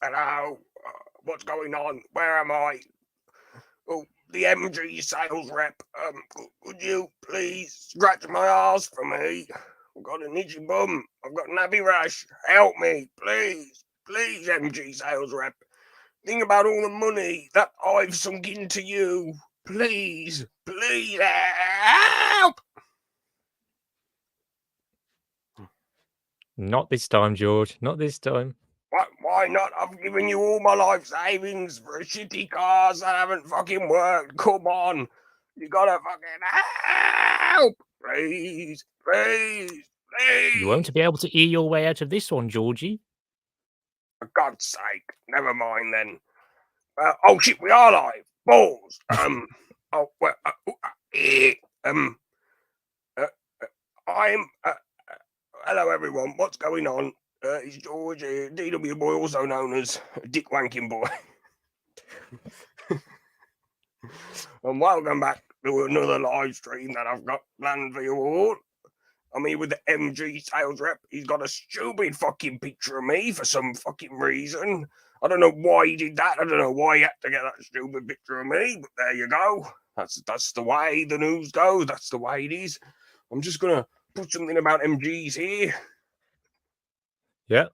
Hello. What's going on? Where am I? Oh, the MG sales rep. Could you please scratch my ass for me? I've got an itchy bum. I've got nabby rash. Help me, please. Please, MG sales rep. Think about all the money that I've sunk into you. Please, please help. Not this time, George. Not this time. Why not? I've given you all my life savings for shitty cars that haven't fucking worked. Come on. You gotta fucking help. Please, please, please. You won't be able to eat your way out of this one, Georgie. For God's sake. Never mind then. Oh shit, we are live. Balls. Hello everyone. What's going on? It's George, DW Boy, also known as Dick Wanking Boy. And welcome back to another live stream that I've got planned for you all. I'm here with the MG sales rep. He's got a stupid fucking picture of me for some fucking reason. I don't know why he did that. I don't know why he had to get that stupid picture of me, but there you go. That's the way the news goes. That's the way it is. I'm just gonna put something about MGs here. Yep.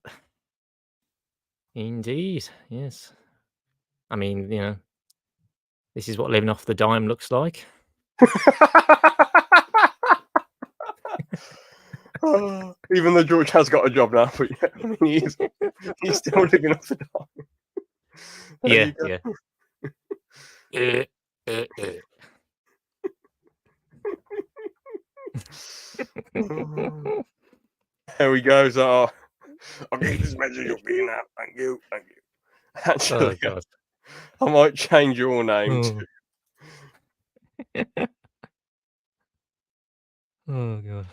Indeed, yes. I mean, this is what living off the dime looks like. Even though George has got a job now, but yeah, I mean, he's still living off the dime. Yeah. There we go. So I'll get this message up here now. Thank you. Actually, God. I might change your name too. Oh god.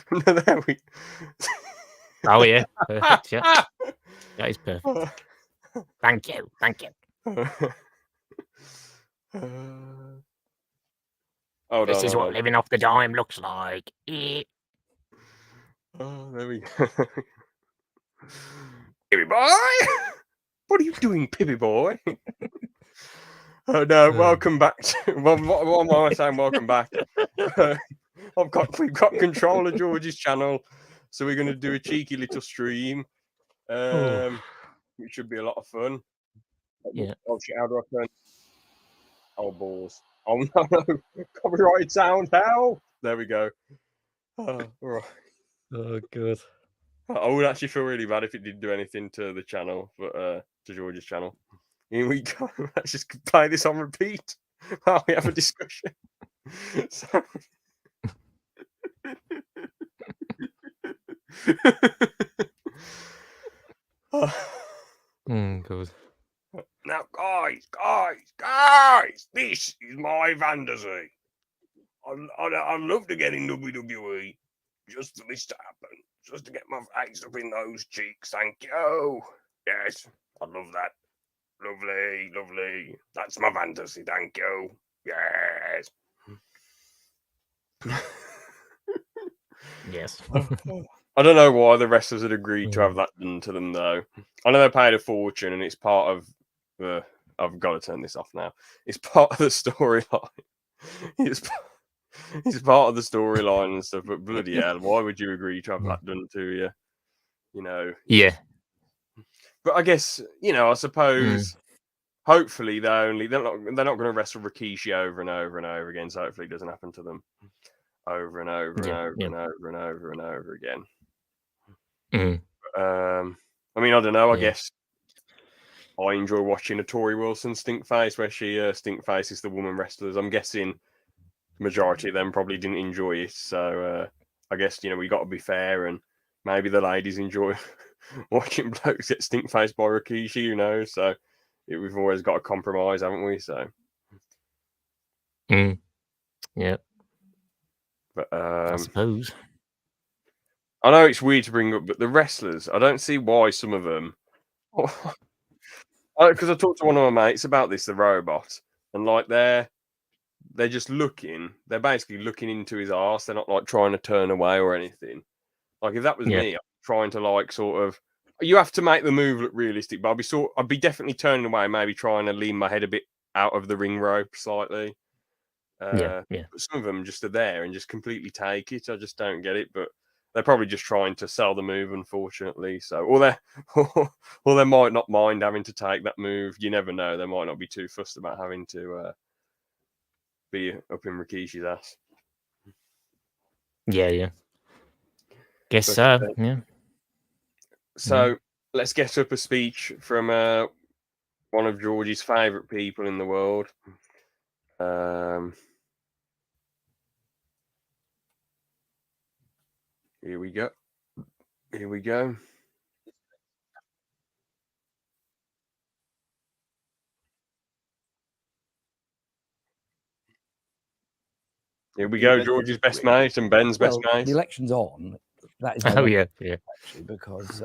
No, there we. Oh yeah, perfect. Yeah, that is perfect. Thank you. This is what living off the dime looks like. Oh, there we go. Pibby boy, what are you doing, Pibby boy? Oh no! Welcome back. What am I saying? Welcome back. We've got control of George's channel, so we're going to do a cheeky little stream, which should be a lot of fun. Yeah. Oh shit! How do I turn? Oh balls! Oh no! Copyright sound! Hell! There we go. Oh, all right. Oh god. I would actually feel really bad if it didn't do anything to the channel, but to George's channel. Here we go. Let's just play this on repeat while we have a discussion. So... God. Now, guys, this is my fantasy. I'd love to get in WWE just for this to happen, just to get my face up in those cheeks. Thank you. Yes, I love that. Lovely. That's my fantasy. Thank you. Yes. Yes. I don't know why the wrestlers had agreed to have that done to them, though. I know they paid a fortune, and it's part of the. I've got to turn this off now. It's part of the storyline. It's part of the storyline and stuff. But bloody hell, why would you agree to have that done to you? Yeah. But I guess I suppose. Hopefully, they're not going to wrestle Rikishi over and over and over again. So hopefully, it doesn't happen to them over and over and over and over and over and over again. I mean, I don't know. I guess I enjoy watching a Tori Wilson stink face, where she stink faces the woman wrestlers. I'm guessing majority of them probably didn't enjoy it. So I guess we got to be fair, and maybe the ladies enjoy watching blokes get stink faced by Rikishi. So we've always got to compromise, haven't we? So yeah. But I suppose. I know it's weird to bring up, but the wrestlers, I don't see why some of them. Because I talked to one of my mates about this, the robot, and like they're just looking. They're basically looking into his arse. They're not like trying to turn away or anything. Like if that was Yeah. me, I'm trying to like sort of. You have to make the move look realistic, but I'd be definitely turning away, maybe trying to lean my head a bit out of the ring rope slightly. Yeah. But some of them just are there and just completely take it. I just don't get it, but they're probably just trying to sell the move, unfortunately. So, or they might not mind having to take that move. You never know. They might not be too fussed about having to be up in Rikishi's ass. Yeah. Guess But, so. Yeah. So let's get up a speech from one of Georgie's favourite people in the world. Here we go. Here we go. Here we go. Georgie's best mate and Ben's best Well, mate. the election's on. That is Oh yeah. actually because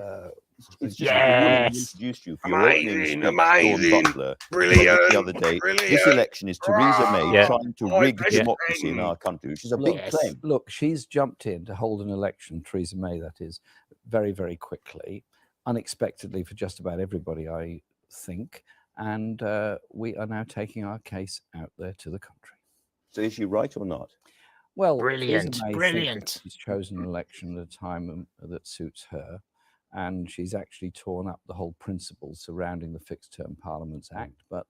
It's just Yes. introduced you for your opening Amazing, speech, Dawn amazing, Butler. brilliant, The other day, this brilliant. election is Theresa May Yeah. trying to My rig best democracy in friend. our country, which is a Look, big Yes. claim. Look, she's jumped in to hold an election, Theresa May, that is, very, very quickly, unexpectedly for just about everybody, I think. And we are now taking our case out there to the country. So is she right or not? Well, Brilliant, Theresa May thinks brilliant. that she's chosen an election at a time that suits her. And she's actually torn up the whole principle surrounding the Fixed Term Parliaments Act. But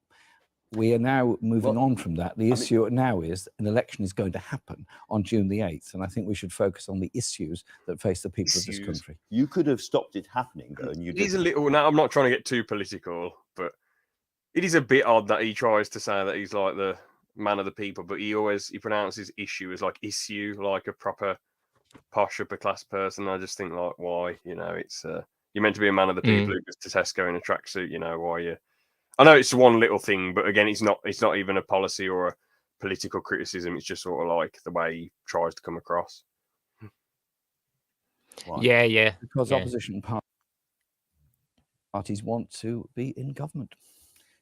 we are now moving on from that. The issue now is an election is going to happen on June the 8th. And I think we should focus on the issues that face the people of this Issues. country. You could have stopped it happening, though, and you It is a didn't. little. Now, I'm not trying to get too political, but it is a bit odd that he tries to say that he's like the man of the people, but he pronounces issue as like issue, like a proper posh upper class person. I just think like, why? It's you're meant to be a man of the people who goes to Tesco in a tracksuit. Why you? I know it's one little thing, but again, it's not even a policy or a political criticism. It's just sort of like the way he tries to come across. Why? Yeah. Because Yeah. opposition parties want to be in government.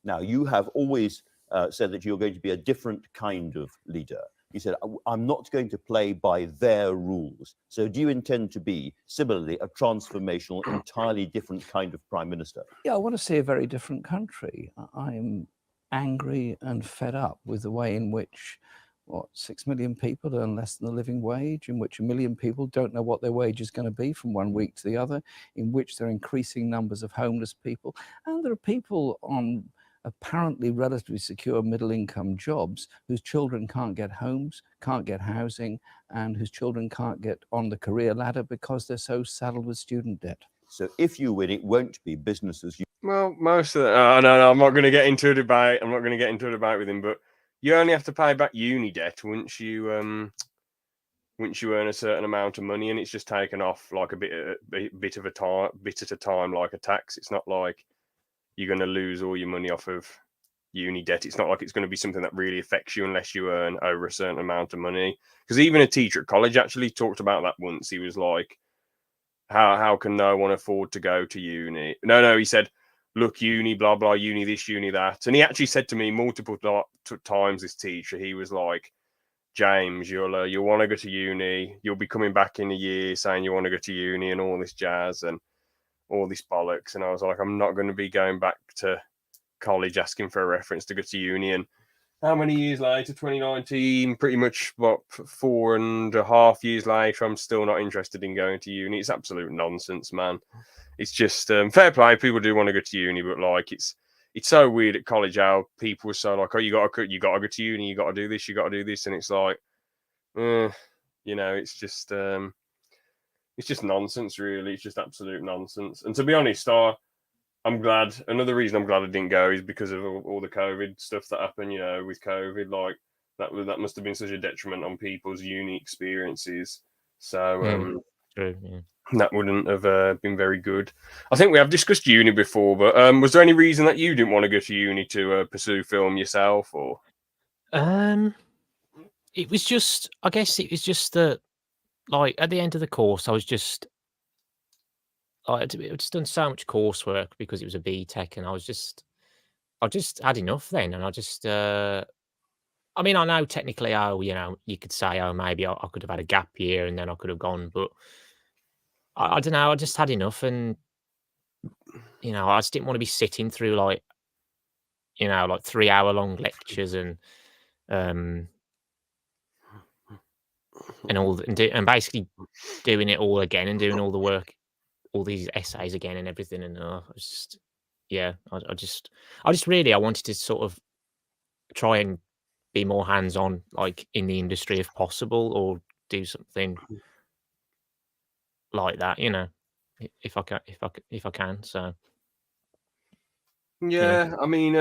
Now, you have always said that you're going to be a different kind of leader. You said, I'm not going to play by their rules. So do you intend to be, similarly, a transformational, entirely different kind of prime minister? Yeah, I want to see a very different country. I'm angry and fed up with the way in which 6 million people earn less than the living wage, in which 1 million people don't know what their wage is going to be from one week to the other, in which there are increasing numbers of homeless people. And there are people on apparently relatively secure middle-income jobs whose children can't get homes, can't get housing, and whose children can't get on the career ladder because they're so saddled with student debt. So if you win, it won't be business as usual. Well, most of the no, I'm not going to get into a debate. I'm not going to get into a debate with him, but you only have to pay back uni debt once you earn a certain amount of money, and it's just taken off like a bit at a time, like a tax. It's not like you're going to lose all your money off of uni debt. It's not like it's going to be something that really affects you unless you earn over a certain amount of money. Because even a teacher at college actually talked about that once. He was like, how can no one afford to go to uni? No, he said, look, uni, blah, blah, uni this, uni that. And he actually said to me multiple times, this teacher, he was like, James, you'll want to go to uni. You'll be coming back in a year saying you want to go to uni and all this jazz and all this bollocks. And I was like, I'm not going to be going back to college asking for a reference to go to uni. And how many years later, 2019, pretty much 4.5 years later, I'm still not interested in going to uni. It's absolute nonsense, man. It's just fair play. People do want to go to uni, but like it's so weird at college how people were so like, oh, you got to go to uni, you got to do this, you got to do this, and it's like, it's just nonsense, really. It's just absolute nonsense. And to be honest, I'm glad. Another reason I'm glad I didn't go is because of all the COVID stuff that happened. With COVID, like that must have been such a detriment on people's uni experiences. So True, yeah. that wouldn't have been very good. I think we have discussed uni before, but was there any reason that you didn't want to go to uni to pursue film yourself, or? It was just, I guess it was just that, like, at the end of the course, I was just, I'd just done so much coursework because it was a BTEC, and I just had enough then, and I just, I mean, I know technically, oh, you could say, oh, maybe I could have had a gap year and then I could have gone, but I don't know. I just had enough, and I just didn't want to be sitting through like 3-hour long lectures um and basically doing it all again and doing all the work, all these essays again and everything. And I just, yeah, I just really, I wanted to sort of try and be more hands-on, like in the industry if possible, or do something like that, if I can. So Yeah, I mean,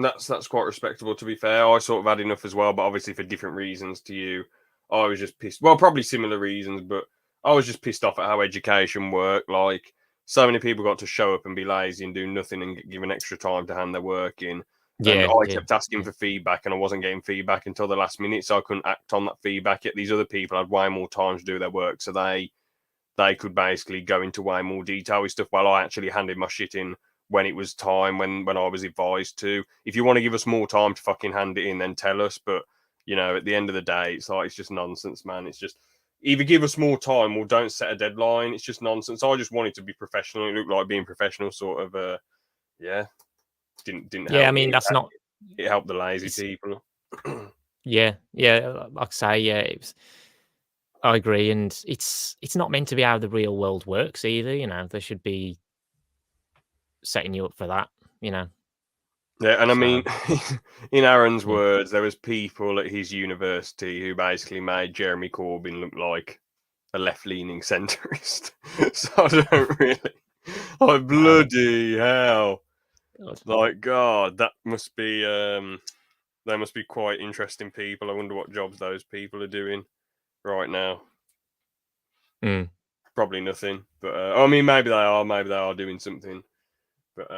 that's quite respectable. To be fair, I sort of had enough as well, but obviously for different reasons to you. I was just pissed. Well, probably similar reasons, but I was just pissed off at how education worked. Like, so many people got to show up and be lazy and do nothing and get given extra time to hand their work in. And yeah, I kept asking for feedback, and I wasn't getting feedback until the last minute, so I couldn't act on that feedback. Yet these other people had way more time to do their work, so they could basically go into way more detail with stuff, while I actually handed my shit in when it was time, when I was advised to. If you want to give us more time to fucking hand it in, then tell us. But at the end of the day, it's just nonsense, man. It's just either give us more time or don't set a deadline. It's just nonsense. I just wanted to be professional. It looked like being professional, sort of. Yeah, didn't help. yeah. I mean, that's not. It helped the lazy people. Yeah, like I say, yeah, I agree, and it's not meant to be how the real world works either. They should be setting you up for that. Yeah, and I mean, in Aaron's Yeah. words, there was people at his university who basically made Jeremy Corbyn look like a left-leaning centrist. So I don't really, like, bloody hell, God. like, God, that must be, they must be quite interesting people. I wonder what jobs those people are doing right now. Mm. Probably nothing, but I mean, maybe they are doing something, but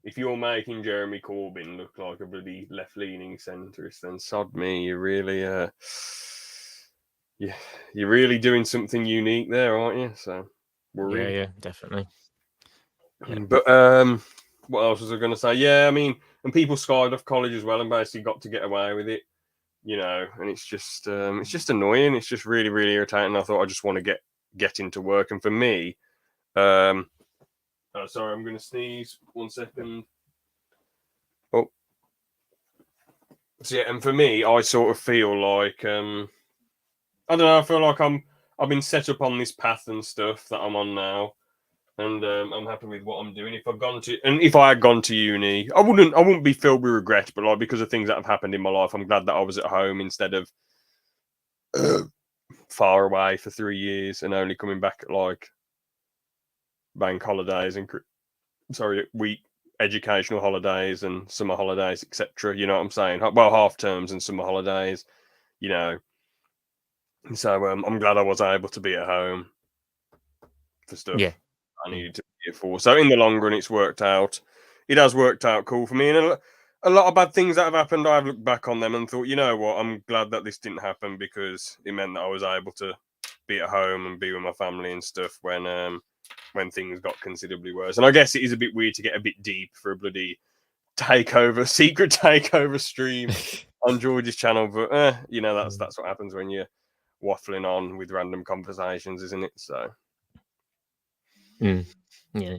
if you're making Jeremy Corbyn look like a bloody left-leaning centrist, then sod me, you're really, you're really doing something unique there, aren't you? So, Yeah, definitely. Yeah. But what else was I going to say? Yeah, I mean, and people skived off college as well, and basically got to get away with it, and it's just annoying. It's just really, really irritating. I thought I just want to get into work, and for me, oh, sorry, I'm going to sneeze. 1 second. Oh. So, yeah, and for me, I sort of feel like, I don't know, I feel like I've been set up on this path and stuff that I'm on now, and I'm happy with what I'm doing. If I had gone to uni, I wouldn't be filled with regret, but like, because of things that have happened in my life, I'm glad that I was at home instead of far away for 3 years and only coming back at like bank holidays and week educational holidays and summer holidays, etc. You know what I'm saying? Well, half terms and summer holidays, So I'm glad I was able to be at home for stuff I needed to be here for. So in the long run, it's worked out. It has worked out cool for me. And a lot of bad things that have happened, I've looked back on them and thought, you know what? I'm glad that this didn't happen, because it meant that I was able to be at home and be with my family and stuff when things got considerably worse. And I guess it is a bit weird to get a bit deep for a bloody secret takeover stream on George's channel, but that's what happens when you're waffling on with random conversations, isn't it? So Yeah,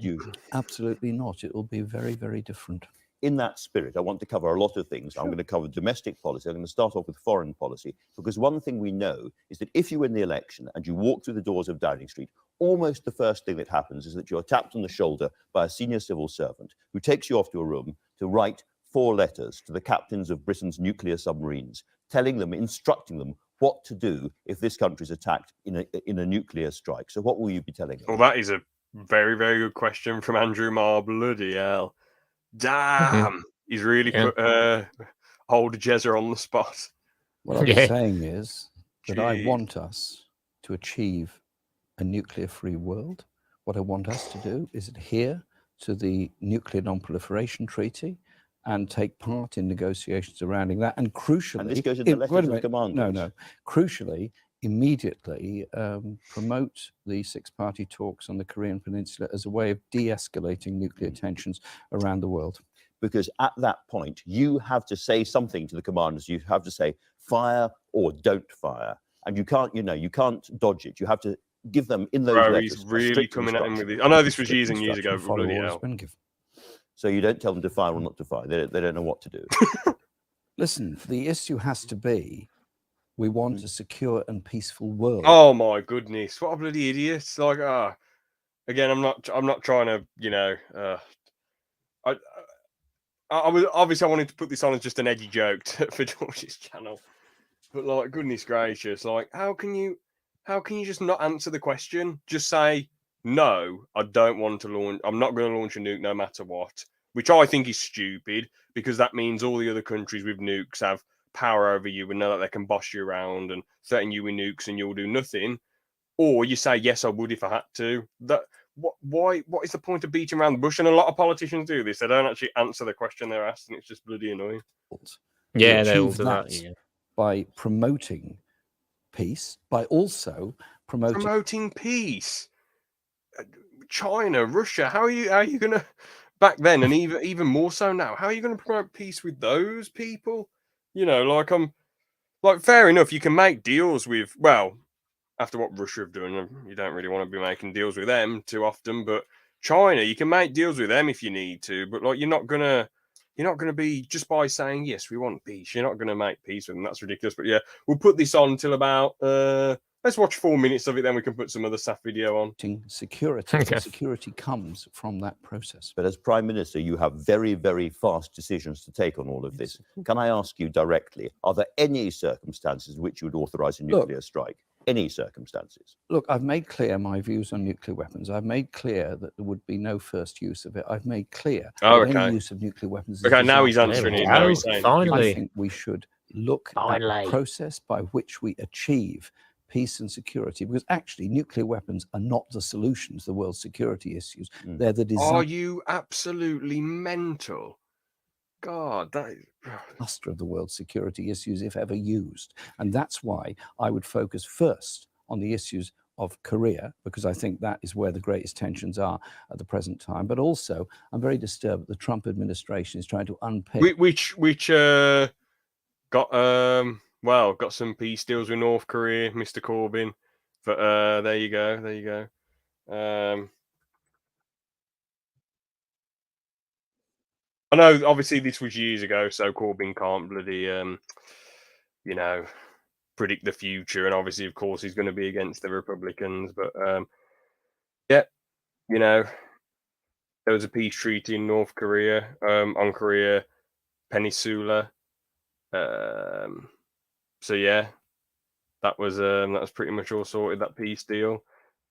Absolutely not. It will be very, very different. In that spirit, I want to cover a lot of things. I'm going to cover domestic policy. I'm going to start off with foreign policy, because one thing we know is that if you win the election and you walk through the doors of Downing Street, almost the first thing that happens is that you're tapped on the shoulder by a senior civil servant who takes you off to a room to write 4 letters to the captains of Britain's nuclear submarines, instructing them what to do if this country is attacked in a nuclear strike. So what will you be telling them? Well, that is a very, very good question from Andrew Marr. Bloody hell. Damn. He's really put old Jezza on the spot. What I'm saying is that I want us to achieve a nuclear-free world. What I want us to do is adhere to the Nuclear Non-Proliferation Treaty and take part in negotiations surrounding that. And crucially, and this goes into letters of command. No. Crucially, immediately promote the 6-party talks on the Korean Peninsula as a way of de-escalating nuclear tensions around the world. because at that point you have to say something to the commanders. You have to say fire or don't fire, and you can't, you can't dodge it. You have to give them in those Bro, letters. he's a really strict coming at him with instruction. it. I know this was Strict years and years ago, instruction, but follow bloody orders hell. when given. So you don't tell them to fire or not to fire. They don't know what to do. Listen, the issue has to be, we want a secure and peaceful world. Oh my goodness, what a bloody idiot! Like, again, I'm not trying to, I was obviously I wanted to put this on as just an edgy joke for George's channel, but like, goodness gracious, like, how can you just not answer the question? Just say no, I don't want to launch. I'm not going to launch a nuke no matter what, which I think is stupid because that means all the other countries with nukes have power over you and know that they can boss you around and threaten you with nukes and you'll do nothing. Or you say yes, I would if I had to. What is the point of beating around the bush? And a lot of politicians do this. They don't actually answer the question they're asked, and it's just bloody annoying. Yeah, We they all achieve do that. that Yeah. by promoting peace, by also promoting Peace. China, Russia. How are you gonna back then, and even more so now? How are you going to promote peace with those people? Like fair enough. You can make deals with after what Russia have done, you don't really want to be making deals with them too often. But China, you can make deals with them if you need to. But like, you're not gonna be just by saying yes, we want peace. You're not gonna make peace with them. That's ridiculous. But yeah, we'll put this on until about let's watch 4 minutes of it. Then we can put some other stuff video on. security. Okay. And security comes from that process. But as Prime Minister, you have very, very fast decisions to take on all of this. Can I ask you directly, are there any circumstances in which you would authorize a nuclear strike? Any circumstances? Look, I've made clear my views on nuclear weapons. I've made clear that there would be no first use of it. I've made clear Oh, that okay. any use of nuclear weapons is Okay, now he's disastrous. answering it. There we Now go. he's saying, I Finally. think we should look at Finally. the process by which we achieve peace and security, because actually nuclear weapons are not the solution to the world's security issues. They're the are disaster you absolutely mental? God, that is... of the world's security issues if ever used. And that's why I would focus first on the issues of Korea, because I think that is where the greatest tensions are at the present time. But also, I'm very disturbed that the Trump administration is trying to unpick which got some peace deals with North Korea, Mr. Corbyn. But there you go. I know obviously this was years ago, so Corbyn can't bloody predict the future, and obviously of course he's going to be against the Republicans, but there was a peace treaty in North Korea on Korea Peninsula. So yeah, that was pretty much all sorted, that peace deal.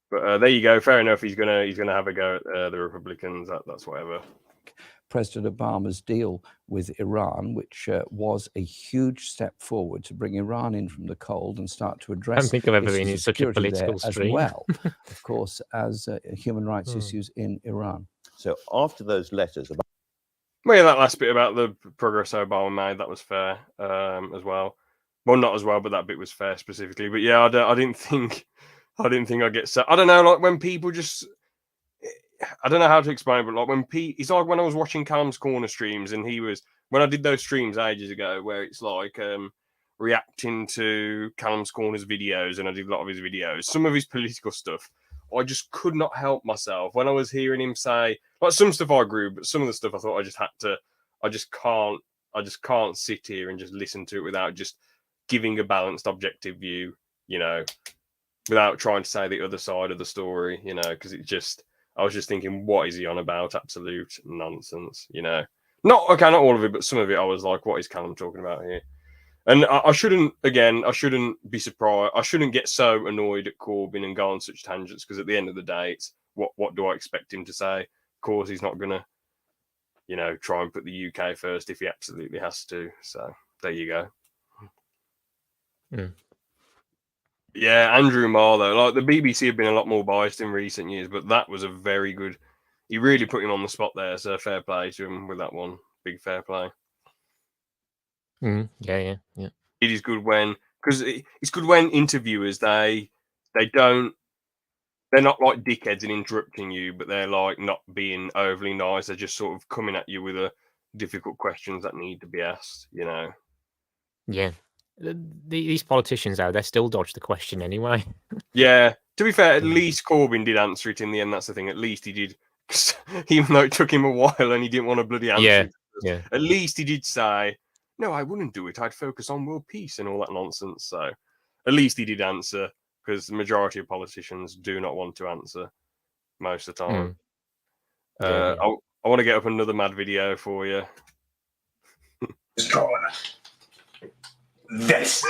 But there you go. Fair enough. He's gonna have a go at the Republicans. That's whatever. President Obama's deal with Iran, which was a huge step forward to bring Iran in from the cold and start to I address don't think I've ever been issues in of such a security there political as stream. well, of course, as human rights issues in Iran. So after those letters about Well, yeah, that last bit about the progress Obama made, that was fair as well. Well, not as well, but that bit was fair specifically. But yeah, I didn't think I'd get set. I don't know, like when people just, I don't know how to explain it, but like when it's like when I was watching Callum's Corner streams, and when I did those streams ages ago, where it's like reacting to Callum's Corner's videos, and I did a lot of his videos, some of his political stuff, I just could not help myself when I was hearing him say, like, some stuff I agree, but some of the stuff I thought I just can't sit here and just listen to it without just giving a balanced, objective view, without trying to say the other side of the story, because I was just thinking, what is he on about? Absolute nonsense, Not all of it, but some of it I was like, what is Callum talking about here? And I shouldn't be surprised. I shouldn't get so annoyed at Corbyn and go on such tangents, because at the end of the day, it's what do I expect him to say? Of course, he's not going to, try and put the UK first if he absolutely has to. So there you go. Yeah, Andrew Marr, though, like the BBC have been a lot more biased in recent years, but that was a very good. He really put him on the spot there, so fair play to him with that one. Big fair play. Yeah. It is good because it's good when interviewers they're not like dickheads and interrupting you, but they're like not being overly nice. They're just sort of coming at you with difficult questions that need to be asked. You know. Yeah. These politicians, though, they still dodge the question anyway. Yeah. To be fair, at Mm. least Corbyn did answer it in the end. That's the thing. At least he did, even though it took him a while and he didn't want to bloody answer Yeah, it. yeah. At least he did say, "No, I wouldn't do it. I'd focus on world peace and all that nonsense." So, at least he did answer, because the majority of politicians do not want to answer most of the time. Yeah, yeah. I want to get up another mad video for you. It's going this.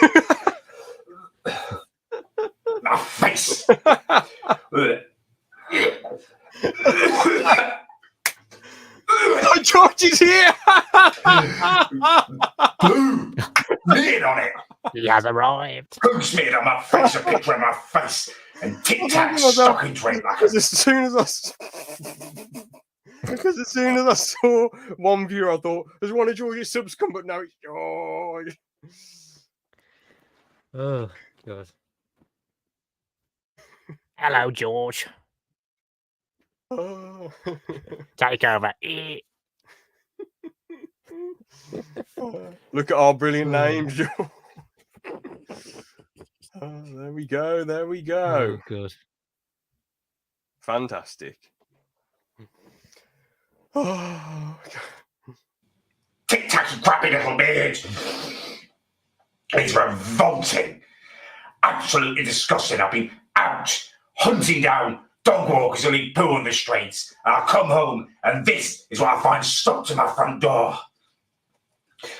My face. George is here. Blue. Lid on it. He has arrived. Who smeared on my face a picture of my face and Tic Tac stuck into it like a... Because as soon as I saw one viewer, I thought there's one of George's subs come, but now it's George. Oh, God. Hello, George. Oh. Take over. Look at our brilliant names, George. There we go. There we go. Oh, God. Fantastic. Oh, Tic Tac's crappy little beard. It's revolting. Absolutely disgusting. I've been out hunting down dog walkers who leave poo on the streets, and I come home and this is what I find stuck to my front door.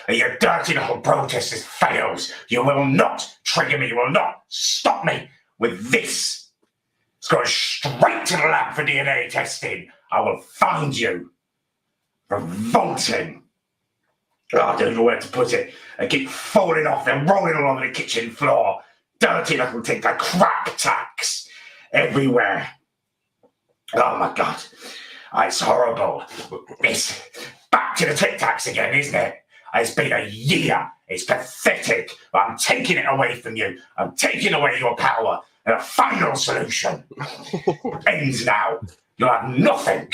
And your dirty little protesters fails. You will not trigger me. You will not stop me with this. It's going straight to the lab for DNA testing. I will find you. Revolting. Oh, I don't know where to put it. They keep falling off. They're rolling all over the kitchen floor. Dirty little Tic Tac crap tacks everywhere. Oh my God. It's horrible. It's back to the Tic Tacs again, isn't it? It's been a year. It's pathetic. I'm taking it away from you. I'm taking away your power. And a final solution ends now. You'll have nothing.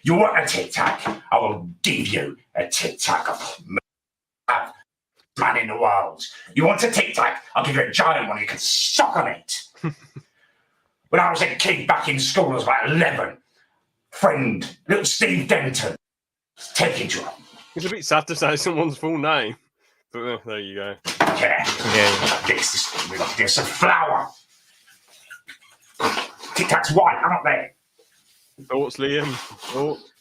You want a Tic Tac? I will give you a Tic Tac of man in the world. You want a Tic Tac? I'll give you a giant one. You can suck on it. When I was a kid back in school, I was about 11. Friend, little Steve Denton, taking to him. it's a bit sad to say someone's full name, but there you go. Yeah. Yeah. This a flower. Tic Tac's white, I'm not there. Thoughts, Liam? Thoughts?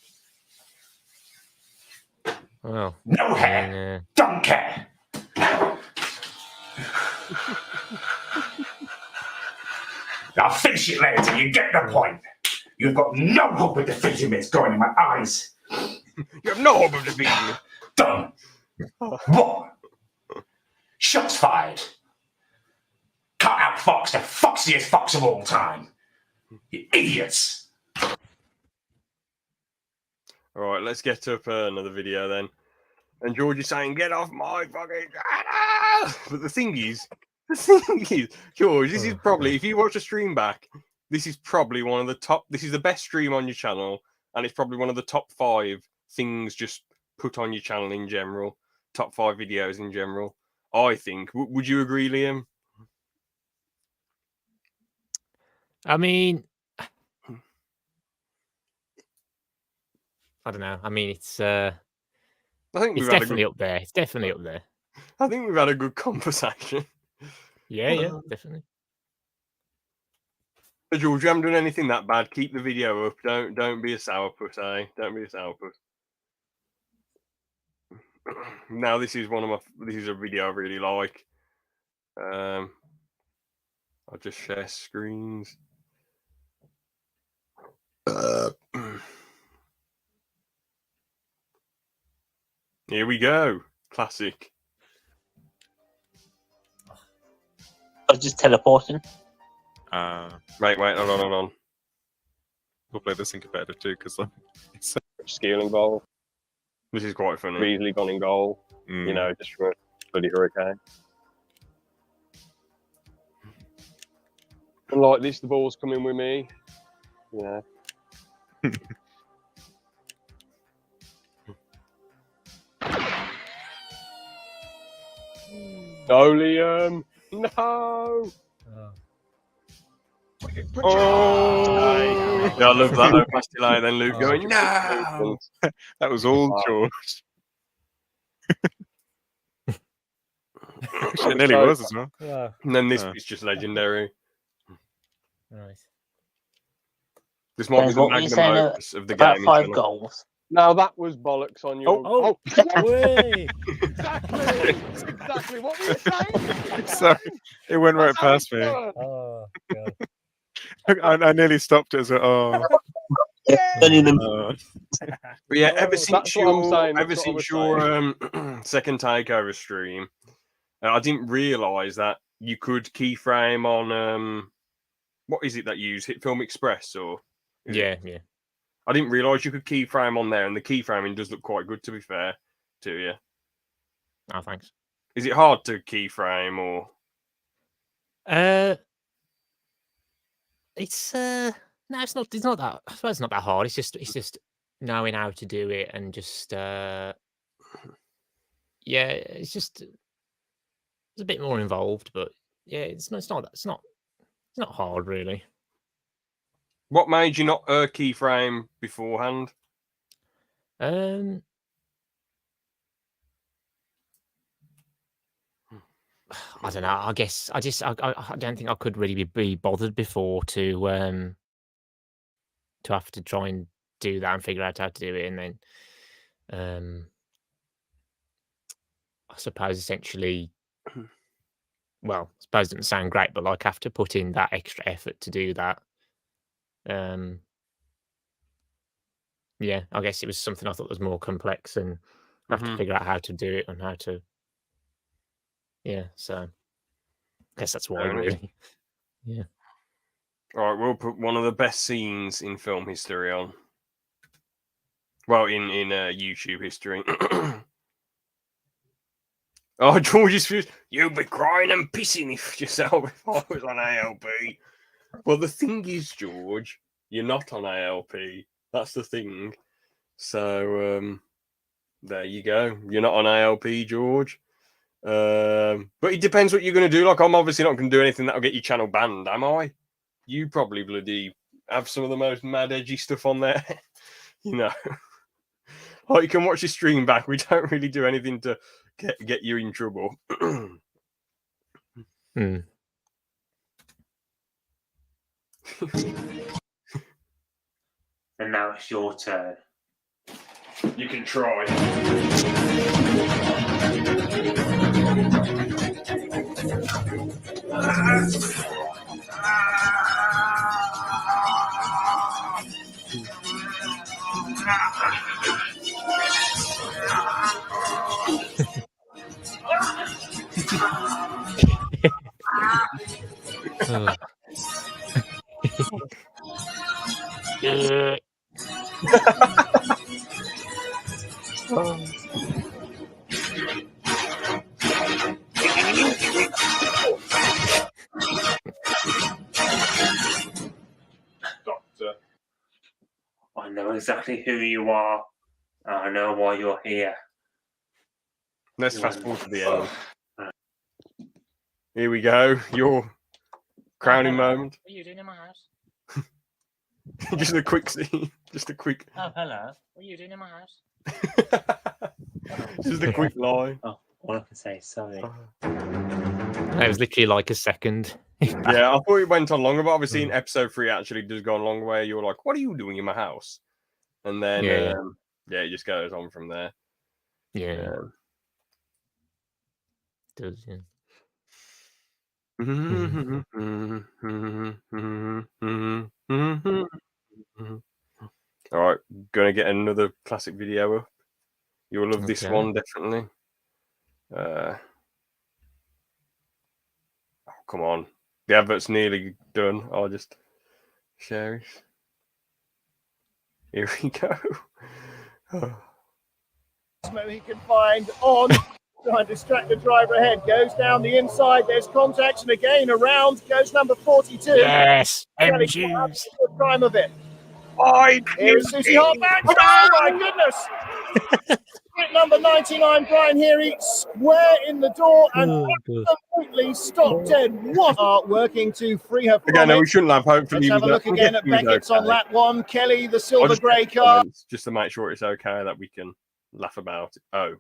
Well. No hair. Don't care. I'll finish it later. You get the point. You've got no hope of defeating me. It's going in my eyes. You have no hope of defeating me. Done. What? Shots fired. Cut out Fox, the foxiest fox of all time. You idiots. All right, let's get up another video then. And George is saying, "Get off my fucking channel!" But the thing is, George, this is probably, if you watch a stream back, this is probably one of the top. This is the best stream on your channel, and it's probably one of the top 5 things just put on your channel in general. Top 5 videos in general, I think. Would you agree, Liam? I mean, I don't know. I mean, it's I think it's we've had definitely up there. It's definitely up there. I think we've had a good conversation. Yeah, yeah, definitely. George, you haven't done anything that bad. Keep the video up. Don't be a sourpuss, eh? Don't be a sourpuss. Now this is this is a video I really like. I'll just share screens. Here we go. Classic. I was just teleporting. Wait, hold on. We'll play this in competitive too, because Skill in goal. This is quite funny. Beasley gone in goal. You know, just from a bloody hurricane. And like this, the ball's coming with me. You know. No, Liam. No. Oh. Oh. Yeah, I love that. Oh, Bastille, then Luke going, Oh. no. That was all Wow. George. Actually, it nearly was as well. Yeah. And then this Oh. bit's just legendary. Nice. This might be James, the what were you magnum saying opus of the about game. 5 goals? No, that was bollocks on your. Oh. Way. exactly. Exactly. What were you saying? Sorry, it went right That's how past it's me. done. Oh, God. I nearly stopped it as well. Oh. Don't even. But yeah, Oh, ever since that's what I'm your, saying, ever that's what I was since your second takeover stream, I didn't realise that you could keyframe on what is it that you use? Hit Film Express or? is it- Yeah. I didn't realise you could keyframe on there, and the keyframing does look quite good. To be fair to you, Oh, thanks. is it hard to keyframe or? It's no, it's not. It's not that. I suppose it's not that hard. It's just knowing how to do it and just yeah. It's a bit more involved, but yeah, it's not hard really. What made you not keyframe beforehand? I don't know. I guess I don't think I could really be bothered before to have to try and do that and figure out how to do it, and then I suppose essentially, well, I suppose it doesn't sound great, but like have to put in that extra effort to do that. Yeah, I guess it was something I thought was more complex and have to figure out how to do it and how to. Yeah, so I guess that's why Fair enough. really. Yeah. All right, we'll put one of the best scenes in film history on. Well, in YouTube history. Oh, George's fused. You'd be crying and pissing if yourself if I was on ALP. Well, the thing is, George, you're not on ALP. That's the thing. So there you go. You're not on ALP, George. But it depends what you're going to do. Like, I'm obviously not going to do anything that'll get your channel banned, am I? You probably bloody have some of the most mad edgy stuff on there. You know, like you can watch your stream back. We don't really do anything to get you in trouble. Mm. And now it's your turn. You can try. Ugh. Doctor. I know exactly who you are. I know why you're here. Let's fast forward to the end. Here we go. Your crowning moment. What are you doing in my house? Just a quick scene. Just a quick. Oh, hello. What are you doing in my house? Just a quick line. Oh, all I can say is sorry. It was literally like a second. Yeah, I thought it went on longer, but obviously in episode 3 actually does go on longer where you're like, what are you doing in my house? And then Yeah. yeah, it just goes on from there. Yeah. It does, yeah. All right, gonna get another classic video up. You'll love this Okay. one definitely. Oh, come on, the advert's nearly done. I'll just share it. Here we go. He can find on, try and distract the driver ahead, goes down the inside, there's contact, and again around goes number 42. Yes, Really MGs. good time of it. I Here is Susie Hartman. Oh my goodness! Number 99, Brian Heary, square in the door and absolutely stopped dead. What are working to free her from Again, no, we it? shouldn't laugh. Hopefully, Let's he have a was- look we'll again get at he was Beckett's on okay. lap 1. Kelly, the I'll silver just check grey the car. comments just to make sure it's okay that we can laugh about it. Oh.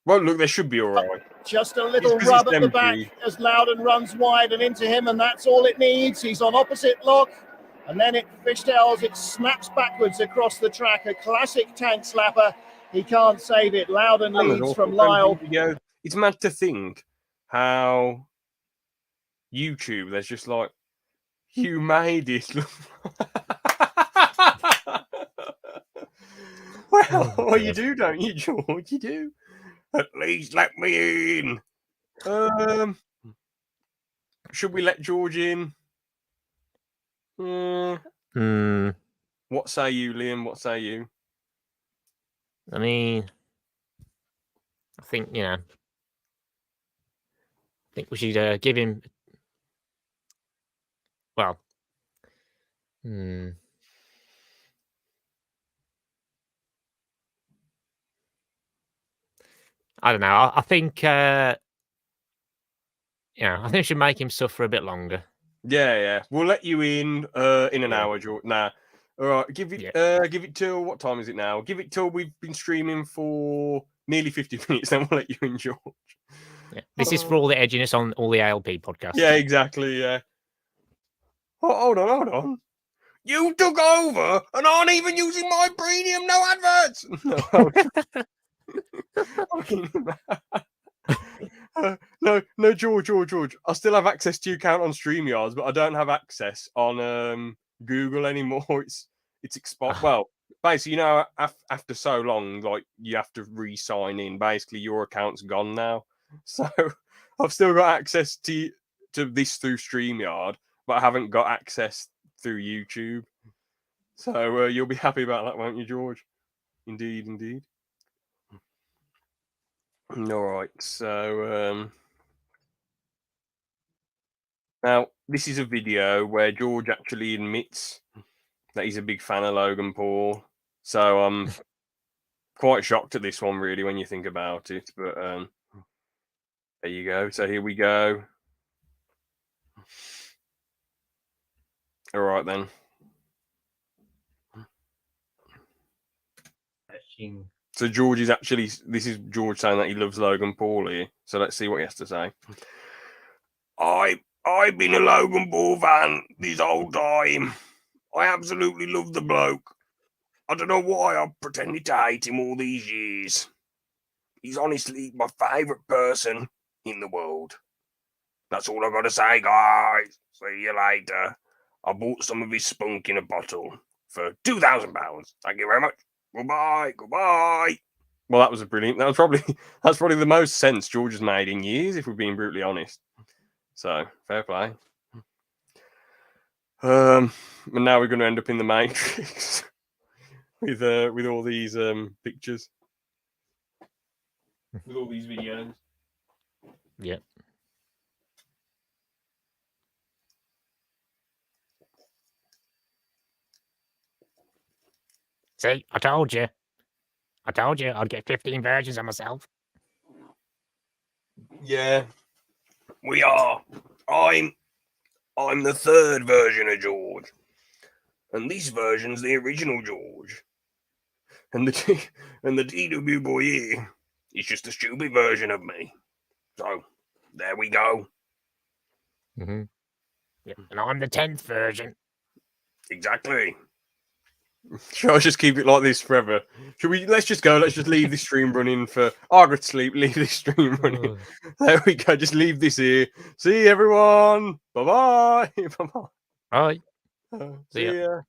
Well, look, they should be all right. Just a little 'cause rub it's at the back empty. as Loudon runs wide and into him, and that's all it needs. He's on opposite lock, and then it fishtails, it snaps backwards across the track. A classic tank slapper. He can't save it. Loudon And there's leads also from those Lyle. videos. It's mad to think how YouTube, there's just like, you made it. Well, you do, don't you, George? You do. At least let me in. Should we let George in? Hmm. What say you, Liam? What say you? I mean, I think I think we should give him. Well, I don't know. I think I think we should make him suffer a bit longer. Yeah. We'll let you in an Yeah. hour, George. Nah. All right. Give it till, what time is it now? Give it till we've been streaming for nearly 50 minutes, then we'll let you in, George. Yeah. This is for all the edginess on all the ALP podcasts. Yeah, exactly. Yeah. Oh, hold on. You took over and aren't even using my premium, no adverts. No, George. I still have access to your account on StreamYards, but I don't have access on Google anymore. It's expired. Well, basically, after so long, like you have to re-sign in. Basically, your account's gone now. So I've still got access to this through StreamYard, but I haven't got access through YouTube. So you'll be happy about that, won't you, George? Indeed. All right. So now this is a video where George actually admits that he's a big fan of Logan Paul. So I'm quite shocked at this one, really, when you think about it. But there you go. So here we go. All right then. So George is actually, this is George saying that he loves Logan Paul here. So let's see what he has to say. I've been a Logan Paul fan this whole time. I absolutely love the bloke. I don't know why I've pretended to hate him all these years. He's honestly my favourite person in the world. That's all I've got to say, guys. See you later. I bought some of his spunk in a bottle for £2,000. Thank you very much. Goodbye. Well, that was that's probably the most sense George has made in years, if we're being brutally honest. So fair play. And now we're going to end up in the Matrix with all these pictures, with all these videos. Yep. See, I told you I'd get 15 versions of myself. Yeah, We are. I'm the third version of George. And this version's the original George. And the DW boy here is just a stupid version of me. So, there we go. Mm-hmm. Yep. And I'm the 10th version. Exactly. Shall I just keep it like this forever? Should we? Let's just go. Let's just leave this stream running for. I'll go to sleep. Leave this stream running. There we go. Just leave this here. See you, everyone. Bye-bye. Bye-bye. Bye. See ya.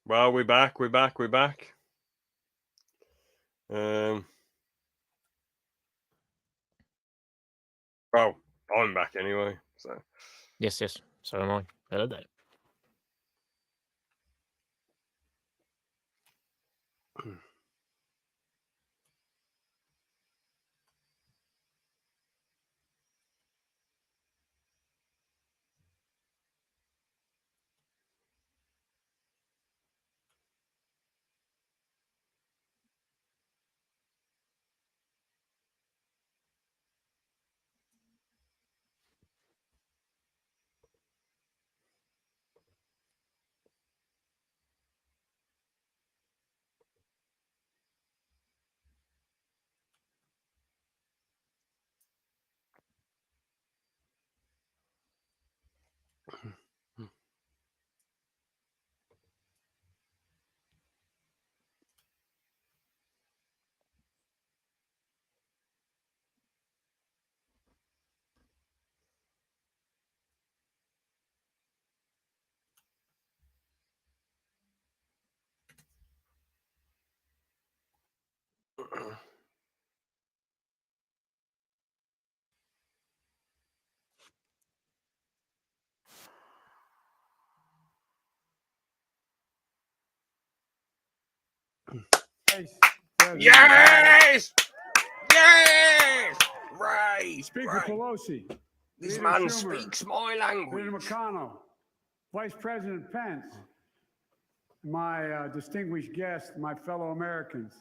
Well, we're back. Well, I'm back anyway. So Yes. So am I. Hello there. Yes! Yes! Right! Speaker right. Pelosi, This Leader man Schumer, speaks my Senator language. McConnell, Vice President Pence, my distinguished guests, my fellow Americans.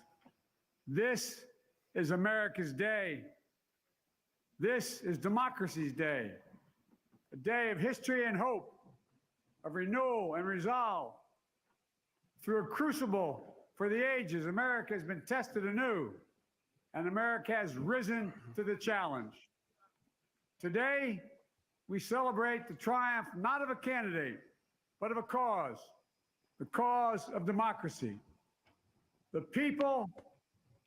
This is America's day. This is democracy's day, a day of history and hope, of renewal and resolve. Through a crucible for the ages, America has been tested anew, and America has risen to the challenge. Today, we celebrate the triumph not of a candidate, but of a cause, the cause of democracy. The people,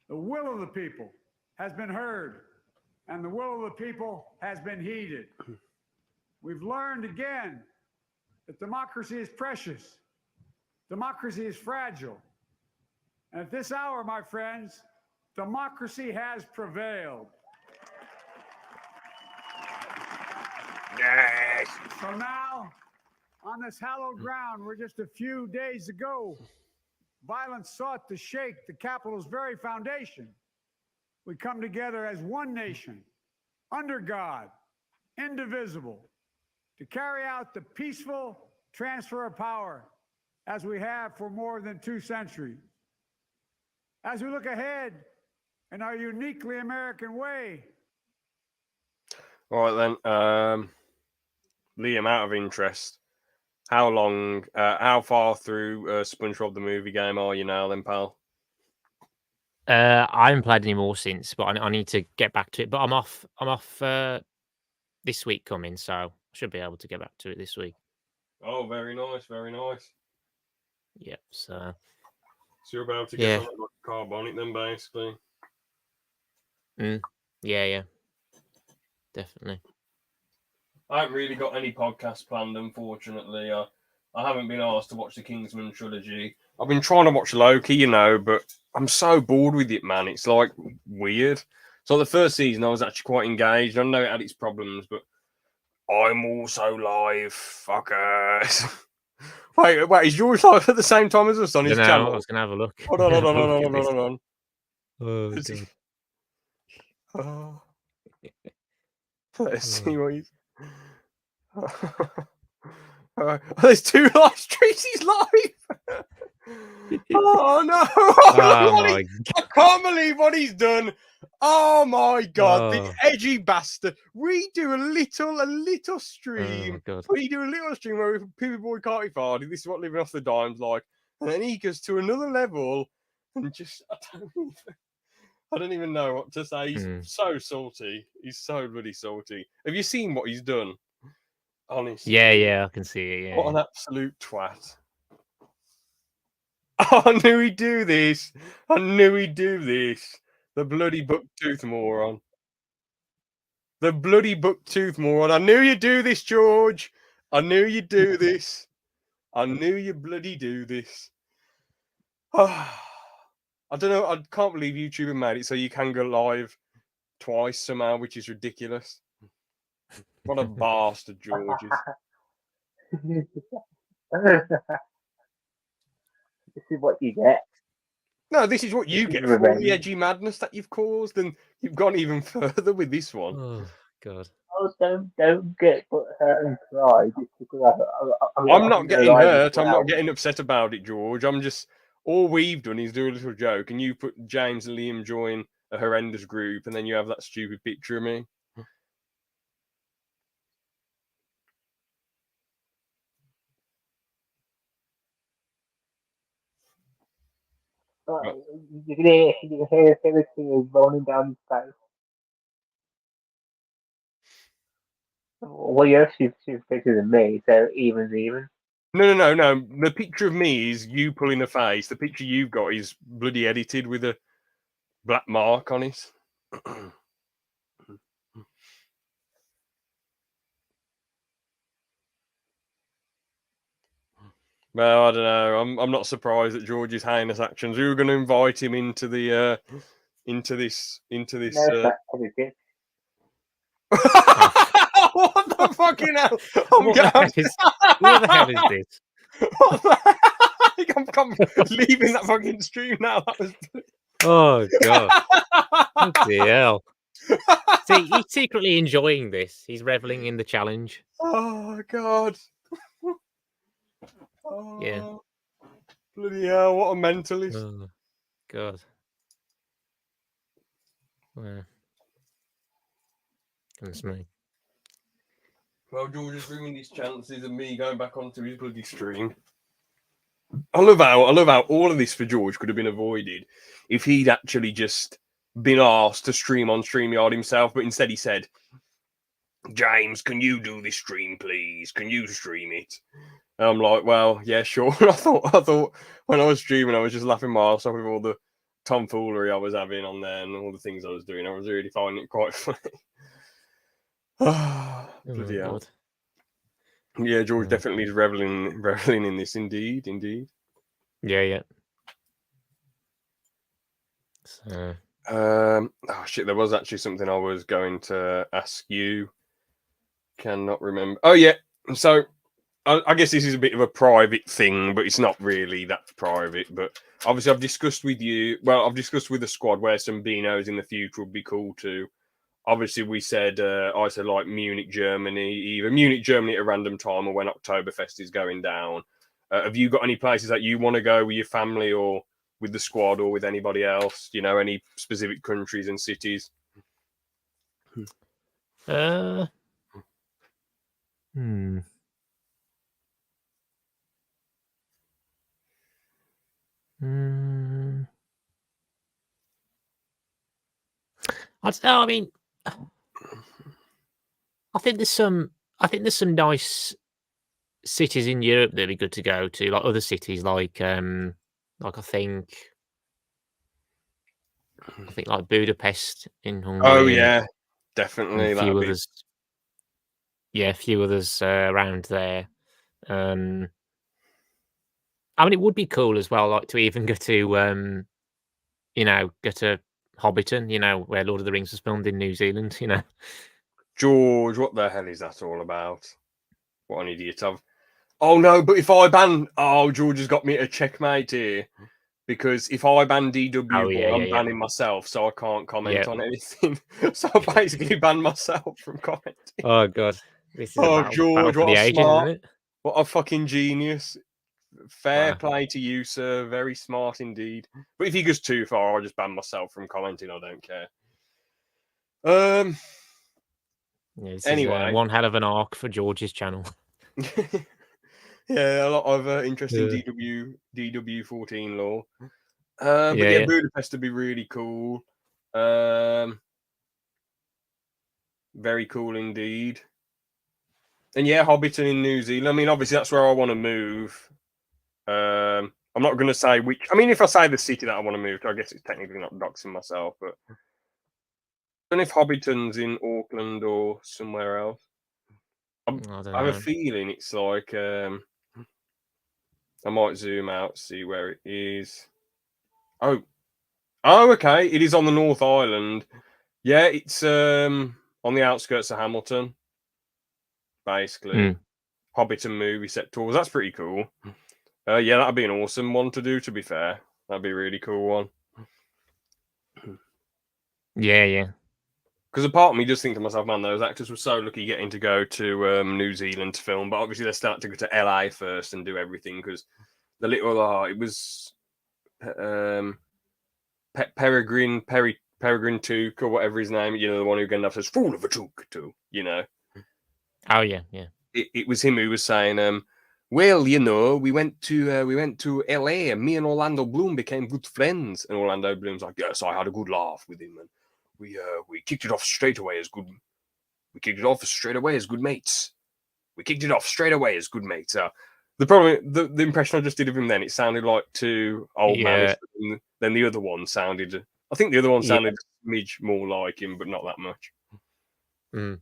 the will of the people has been heard, and the will of the people has been heeded. We've learned again that democracy is precious, democracy is fragile. And at this hour, my friends, democracy has prevailed. Yes! So now, on this hallowed ground where just a few days ago, violence sought to shake the Capitol's very foundation, we come together as one nation, under God, indivisible, to carry out the peaceful transfer of power as we have for more than 2 centuries. As we look ahead in our uniquely American way. all right then. Liam, out of interest, how far through SpongeBob the movie game are you now, then, pal? I haven't played any more since, but I need to get back to it. But I'm off this week coming, so I should be able to get back to it this week. Oh, very nice, very nice. Yep. So you're about to get Yeah. on like Carbonic then, basically. yeah, definitely. I haven't really got any podcasts planned, unfortunately. I haven't been asked to watch the Kingsman trilogy. I've been trying to watch Loki, but I'm so bored with it, man. It's like weird. So the first season, I was actually quite engaged. I know it had its problems, but I'm also live, fuckers. wait, is yours live at the same time as us on his I channel? was gonna have a look. Hold on. Hold on. Oh, Is he- God. Oh. Let's see what he's. There's 2 live streams. He's live. Oh no! Oh my I can't believe what he's done. Oh my god, the Oh. edgy bastard! Redo a little Oh stream. my God. Redo a little stream where People Boy Carty Farty. This is what living off the dime's like, and then he goes to another level and just I don't even know what to say. He's so salty. He's so bloody salty. Have you seen what he's done? Honestly. Yeah, I can see it. Yeah. What an absolute twat. Oh, I knew he'd do this. The bloody bucktooth moron. I knew you'd do this, George. I knew you'd do this. I knew you'd bloody do this. I don't know. I can't believe YouTube have made it so you can go live twice somehow, which is ridiculous. What a bastard George is. This is what you get. No, this is what you This is get for all the revenge. edgy madness that you've caused, and you've gone even further with this one. Oh God. Oh, don't get hurt and cry just because I'm not getting alive as hurt. I'm well. not getting upset about it, George. I'm just all we've done is do a little joke, and you put James and Liam join a horrendous group, and then you have that stupid picture of me. You can hear the tears rolling down his face. Well, you're actually bigger than me, so even's even. No. The picture of me is you pulling a face. The picture you've got is bloody edited with a black mark on it. Well, I don't know. I'm not surprised at George's heinous actions. We were going to invite him into the into this. No, that's everything. What the fucking hell? What the hell is this? I'm leaving that fucking stream now. That was. Oh God. Bloody hell. See, he's secretly enjoying this. He's reveling in the challenge. Oh God. Yeah. Oh, bloody hell! What a mentalist. Oh God. Well, goodness me. Well, George is ruining his chances of me going back onto his bloody stream. I love how all of this for George could have been avoided if he'd actually just been asked to stream on StreamYard himself, but instead he said, "James, can you do this stream, please? Can you stream it?" And I'm like, "Well, yeah, sure." I thought when I was streaming, I was just laughing my ass off with all the tomfoolery I was having on there and all the things I was doing. I was really finding it quite funny. Bloody hell. God. Yeah, George definitely is reveling in this. Indeed. Yeah. So. Oh shit! There was actually something I was going to ask you. Cannot remember. Oh yeah. So I guess this is a bit of a private thing, but it's not really that private. But obviously, I've discussed with you. Well, I've discussed with the squad where some Beanos in the future would be cool too. Obviously, we said I said like Munich, Germany, either Munich, Germany at a random time, or when Oktoberfest is going down. Have you got any places that you want to go with your family, or with the squad, or with anybody else? You know, any specific countries and cities? I don't know. I mean, I think there's some nice cities in Europe that'd be good to go to, like other cities, like I think like Budapest in Hungary. Oh yeah, definitely. And a few others. Yeah, a few others around there. I mean, it would be cool as well, like to even go to, go to Hobbiton, where Lord of the Rings was filmed in New Zealand. George, what the hell is that all about? What an idiot! Oh no, but if I ban, George has got me a checkmate here. Because if I ban DW, I'm banning myself, so I can't comment on anything. So I basically ban myself from commenting. Oh God! George, what a fucking genius! Fair play to you, sir. Very smart indeed. But if he goes too far, I'll just ban myself from commenting. I don't care. Anyway, one hell of an arc for George's channel. Yeah, a lot of interesting DW14 lore. But yeah, Budapest would be really cool. Very cool indeed. And yeah, Hobbiton in New Zealand. I mean, obviously that's where I want to move. I'm not going to say which. I mean, if I say the city that I want to move to, I guess it's technically not doxing myself. But I don't know if Hobbiton's in Auckland or somewhere else. I have a feeling it's like. I might zoom out, see where it is. Oh, okay. It is on the North Island. Yeah, it's on the outskirts of Hamilton, basically. Mm. Hobbiton movie set tours. That's pretty cool. Yeah, that'd be an awesome one to do. To be fair, that'd be a really cool one. Yeah. Because a part of me just think to myself, man, those actors were so lucky getting to go to New Zealand to film, but obviously they start to go to LA first and do everything because the little it was Peregrine 2 or whatever his name, you know, the one who again says "fool of a took" too, you know. Oh yeah. It was him who was saying, well, you know, we went to LA and me and Orlando Bloom became good friends. And Orlando Bloom's like, yes, I had a good laugh with him and we kicked it off straight away as good. We kicked it off straight away as good mates. We kicked it off straight away as good mates. The problem, the impression I just did of him then, it sounded like too old manish. Then the other one sounded. I think the other one sounded a smidge more like him, but not that much. Mm.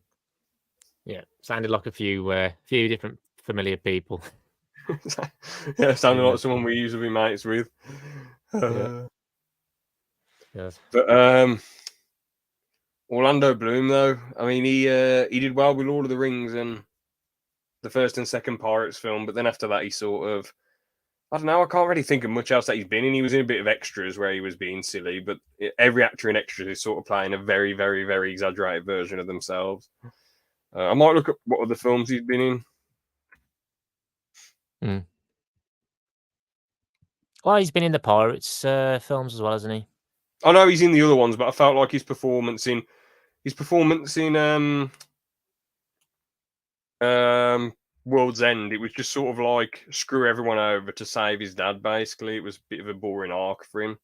Yeah, sounded like a few different familiar people. Yeah, sounded like someone we used to be mates with. Yes. But Orlando Bloom, though, I mean, he did well with Lord of the Rings and the first and second Pirates film, but then after that, he sort of, I don't know, I can't really think of much else that he's been in. He was in a bit of extras where he was being silly, but every actor in extras is sort of playing a very, very, very exaggerated version of themselves. I might look at what other films he's been in. Mm. Well, he's been in the Pirates films as well, hasn't he? I know he's in the other ones, but I felt like his performance in World's End, it was just sort of like screw everyone over to save his dad, basically. It was a bit of a boring arc for him.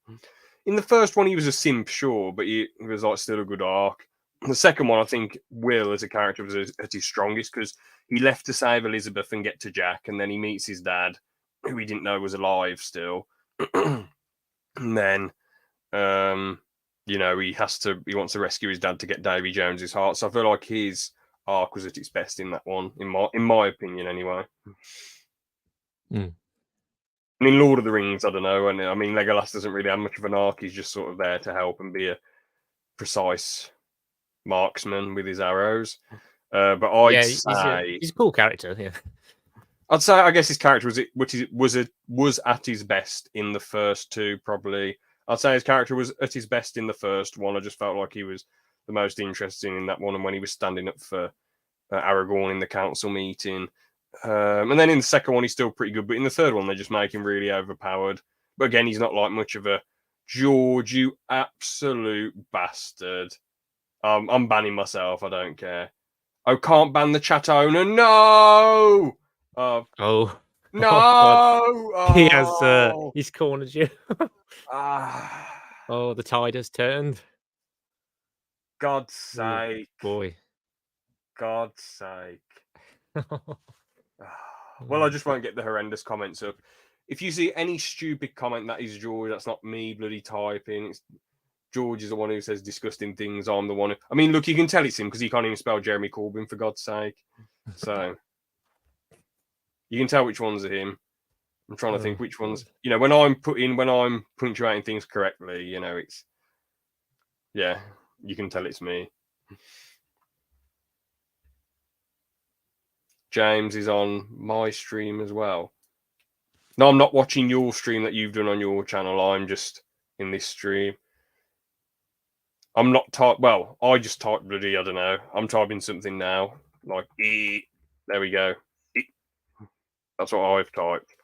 In the first one, he was a simp, sure, but he was like still a good arc. The second one, I think Will as a character was at his strongest because he left to save Elizabeth and get to Jack, and then he meets his dad, who he didn't know was alive still. And then you know, he wants to rescue his dad to get Davy Jones's heart. So I feel like his arc was at its best in that one, in my opinion, anyway. Mm. I mean, Lord of the Rings, I don't know, and I mean, Legolas doesn't really have much of an arc. He's just sort of there to help and be a precise marksman with his arrows. But I'd say he's a cool character. Yeah, I'd say I guess his character was at his best in the first two, probably. I'd say his character was at his best in the first one. I just felt like he was the most interesting in that one, and when he was standing up for Aragorn in the council meeting. And then in the second one, he's still pretty good. But in the third one, they just make him really overpowered. But again, he's not like much of a George, you absolute bastard. I'm banning myself. I don't care. Oh, can't ban the chat owner. No! Oh. No! Oh, he has he's cornered you. Oh, the tide has turned. God's sake. Boy. God's sake. Well, I just won't get the horrendous comments up. If you see any stupid comment, that is George. That's not me bloody typing. George is the one who says disgusting things. I'm the one who... I mean, look, you can tell it's him because he can't even spell Jeremy Corbyn, for God's sake. So... you can tell which ones are him. I'm trying to think which ones... You know, when I'm punctuating things correctly, you know, it's... Yeah, you can tell it's me. James is on my stream as well. No, I'm not watching your stream that you've done on your channel. I'm just in this stream. I'm not well, I just typed bloody, I don't know. I'm typing something now. Like, there we go. That's what I've typed.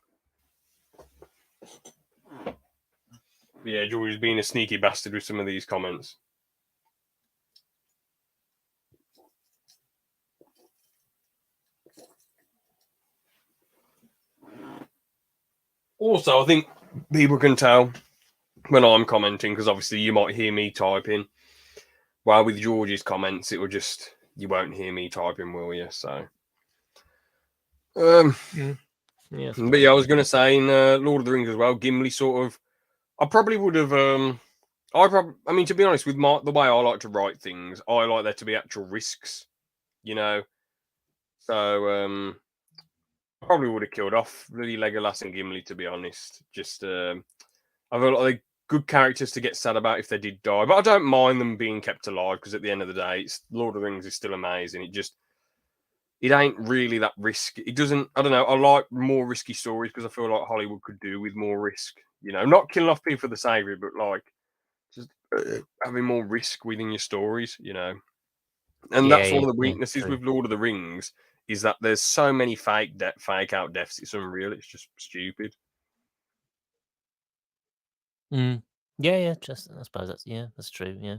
Yeah, George is being a sneaky bastard with some of these comments. Also, I think people can tell when I'm commenting, because obviously you might hear me typing. While with George's comments, it will just... You won't hear me typing, will you? So... Yeah. But yeah, I was going to say in Lord of the Rings as well, Gimli sort of... I probably would have... I mean, to be honest, with the way I like to write things, I like there to be actual risks, you know? So... probably would have killed off really Legolas and Gimli, to be honest. Just I feel like good characters to get sad about if they did die, but I don't mind them being kept alive because at the end of the day, it's Lord of the Rings is still amazing. It ain't really that risk. It doesn't. I don't know. I like more risky stories because I feel like Hollywood could do with more risk. You know, not killing off people for the sake of it, but like just having more risk within your stories. You know, and Yeah, that's one yeah, of the yeah, weaknesses true. with Lord of the Rings is that there's so many fake out deaths. It's unreal. It's just stupid. Mm. Yeah, yeah. Just I suppose that's true. Yeah.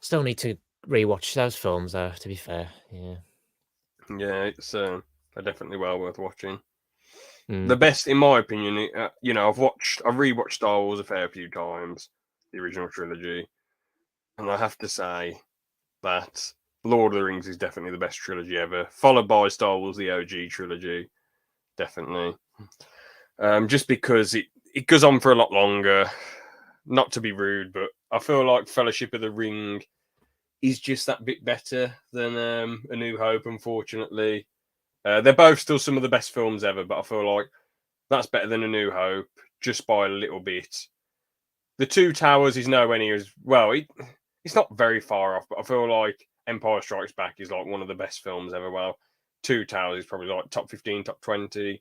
Still need to rewatch those films, though. To be fair, yeah. Yeah, it's they're definitely well worth watching. Mm. The best, in my opinion, you know, I've rewatched Star Wars a fair few times, the original trilogy, and I have to say that Lord of the Rings is definitely the best trilogy ever, followed by Star Wars, the OG trilogy, definitely. Just because it goes on for a lot longer. Not to be rude, but I feel like Fellowship of the Ring is just that bit better than A New Hope, unfortunately. They're both still some of the best films ever, but I feel like that's better than A New Hope, just by a little bit. The Two Towers is nowhere near as well. It's not very far off, but I feel like Empire Strikes Back is like one of the best films ever. Well, Two Towers is probably like top 15, top 20.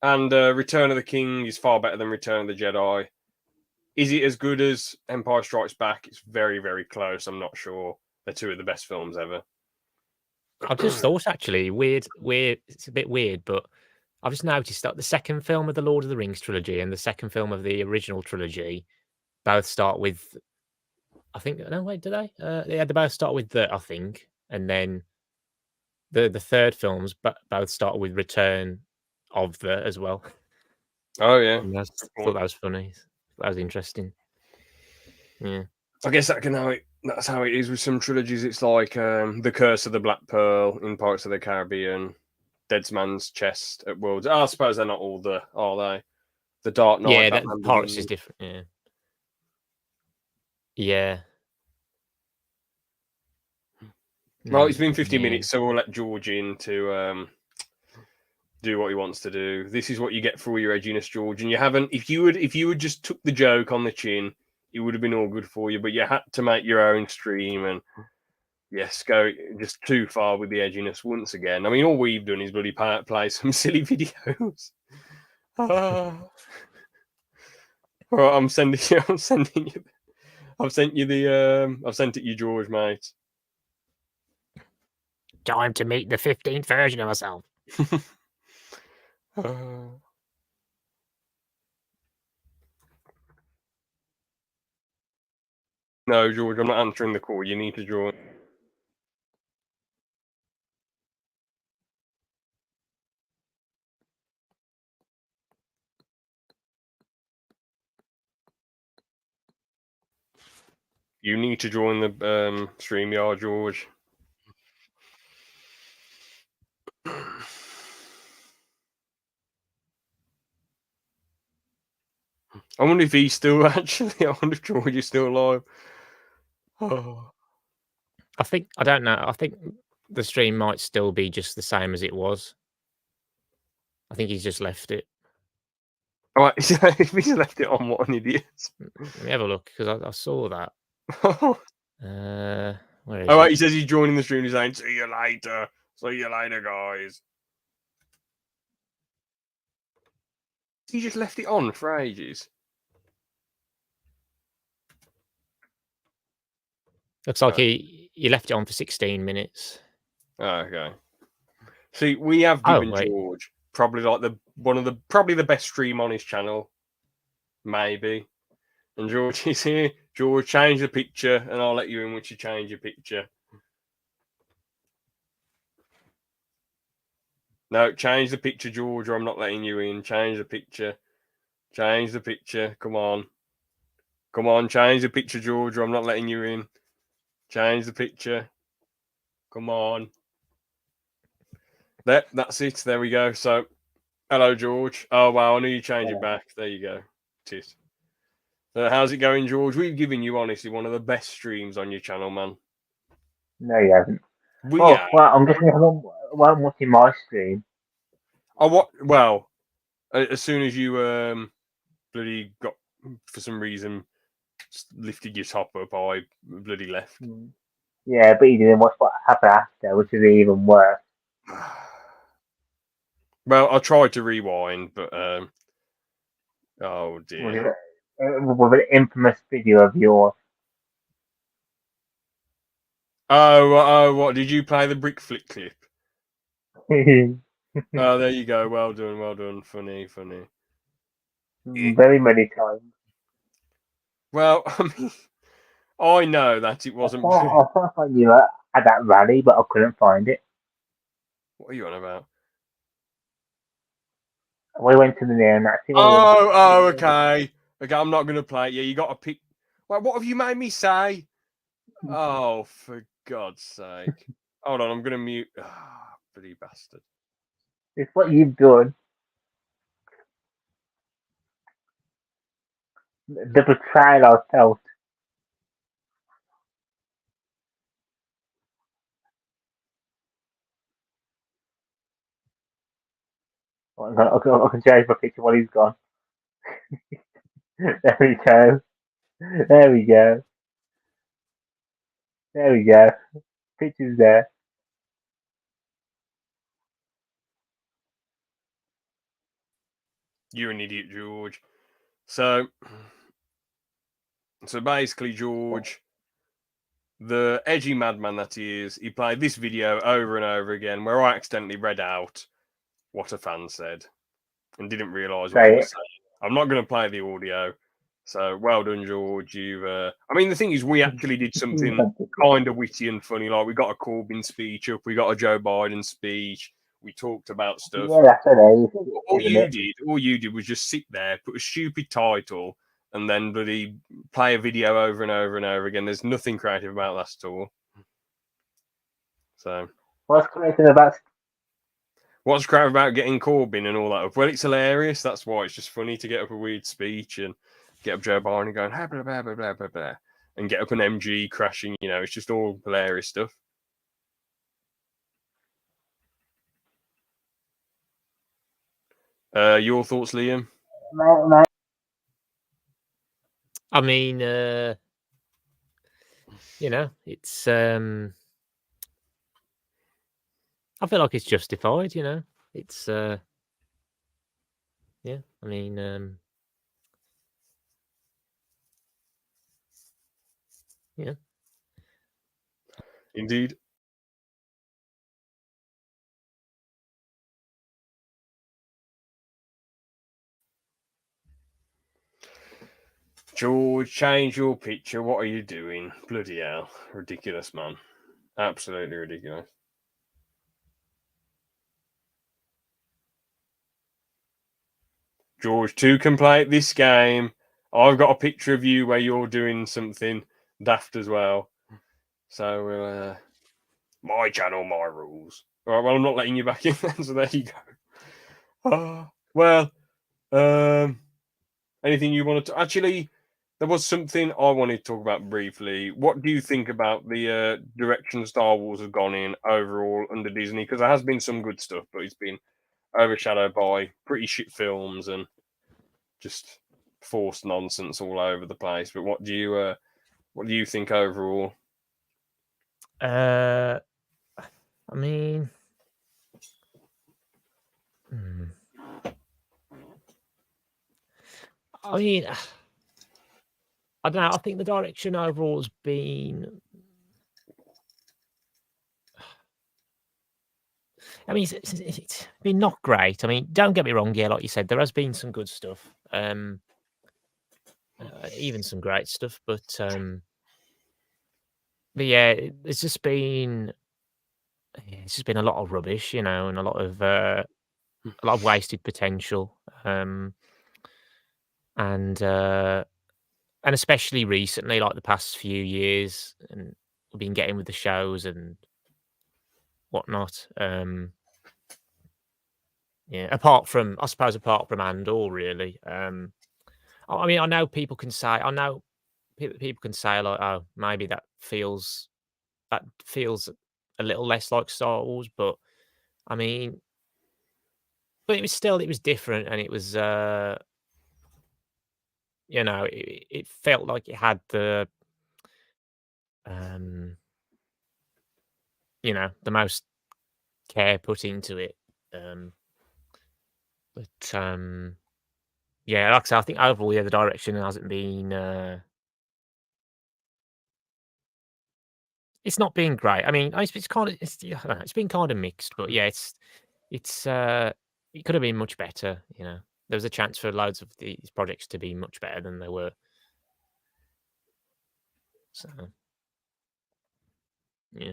And Return of the King is far better than Return of the Jedi. Is it as good as Empire Strikes Back? It's very, very close. I'm not sure. They're two of the best films ever. I've just thought actually weird. It's a bit weird, but I've just noticed that the second film of the Lord of the Rings trilogy and the second film of the original trilogy both start with. I think no wait, do they? Yeah, they both start with the I think, and then the third films both start with Return of the as well. Oh yeah, And I thought that was funny. That was interesting. Yeah. I guess that's how it is with some trilogies. It's like The Curse of the Black Pearl in Pirates of the Caribbean, Dead Man's Chest at Worlds. I suppose they're not all are they? The Dark Knight. Yeah, that Batman Pirates is Begins. different. Yeah. Yeah. Well, it's been 50 Yeah. minutes, so we'll let George in to do what he wants to do. This is what you get for all your edginess, George. And you haven't. If you would just took the joke on the chin, it would have been all good for you. But you had to make your own stream and yes, go just too far with the edginess once again. I mean, all we've done is bloody play some silly videos. All right, I'm sending you. I've sent it you, George, mate. Time to meet the 15th version of myself. No, George, I'm not answering the call. You need to join. You need to join the StreamYard, George. I wonder if he's still actually. I wonder if George is still alive. Oh. I don't know. I think the stream might still be just the same as it was. I think he's just left it. All right, if he's left it on, what an idiot. Let me have a look because I saw that. Where is All right, it? he says he's joining the stream. He's saying, "See you later. See you later, guys." He just left it on for ages. Looks like he left it on for 16 minutes. Oh, okay. See, we have given George probably like probably the best stream on his channel, maybe. And George is here. George, change the picture, and I'll let you in once you change your picture. No, change the picture, George, or I'm not letting you in. Change the picture. Change the picture. Come on. Come on, change the picture, George, or I'm not letting you in. Change the picture. Come on. That's it. There we go. So, hello, George. Oh, wow. I knew you changed it back. There you go. Tit. How's it going, George? We've given you, honestly, one of the best streams on your channel, man. No, you haven't. Well, I'm guessing I'm watching my stream. Well, as soon as you bloody got for some reason lifted your top up, I bloody left. Yeah, but you didn't watch what happened after, which is even worse. Well, I tried to rewind, but oh With dear. an infamous video of yours. Oh, what did you play the brick flick clip? Oh, there you go. Well done, well done. Funny. Very many times. Well, I mean, I know that it I wasn't. thought I found you at that rally, but I couldn't find it. What are you on about? We went to the neo-Nazi. Oh, okay. Okay, I'm not going to play it. Yeah, you got to pick. Well, what have you made me say? Oh, for God's sake. Hold on, I'm going to mute. Oh, bloody bastard. It's what you've done. The betrayal I felt. I can change my picture while he's gone. There we go. There we go. There we go. Picture's there. You're an idiot, George. So basically, George, the edgy madman that he is, he played this video over and over again where I accidentally read out what a fan said and didn't realise what he was saying. I'm not going to play the audio. So well done, George. You've. I mean, the thing is, we actually did something kind of witty and funny. Like we got a Corbyn speech up, we got a Joe Biden speech. We talked about stuff. Yeah, that's it. All you did was just sit there, put a stupid title, and then bloody play a video over and over and over again. There's nothing creative about that at all. So what's creative about? What's creative about getting Corbyn and all that up? Well, it's hilarious. That's why it's just funny to get up a weird speech and get up Joe Biden and going blah blah blah blah blah blah, and get up an MG crashing. You know, it's just all hilarious stuff. Your thoughts, Liam? I mean, you know, it's I feel like it's justified, you know. It's yeah, I mean yeah. Indeed. George, change your picture. What are you doing? Bloody hell. Ridiculous, man. Absolutely ridiculous. George, to complete this game, I've got a picture of you where you're doing something daft as well. So we'll my channel, my rules. All right, well, I'm not letting you back in then, so there you go. Well, anything you wanted to... Actually, there was something I wanted to talk about briefly. What do you think about the direction Star Wars has gone in overall under Disney? Because there has been some good stuff, but it's been overshadowed by pretty shit films and just forced nonsense all over the place. But what do you think overall? I mean, I don't know. I think the direction overall has been. I mean, it's been not great. I mean, don't get me wrong. Yeah, like you said, there has been some good stuff, even some great stuff. But yeah, it's just been a lot of rubbish, you know, and a lot of wasted potential, and especially recently, like the past few years, and we've been getting with the shows and whatnot. Yeah, apart from Andor, really. I mean, I know people can say, people can say like, oh, maybe that feels a little less like Star Wars, but I mean, but it was different, and it was you know, it felt like it had the, you know, the most care put into it. But yeah, like I said, I think overall, yeah, the direction hasn't been. It's not been great. I mean, it's kind of, I don't know, it's been kind of mixed, but yeah, it's it could have been much better. You know, there was a chance for loads of these projects to be much better than they were. So, yeah.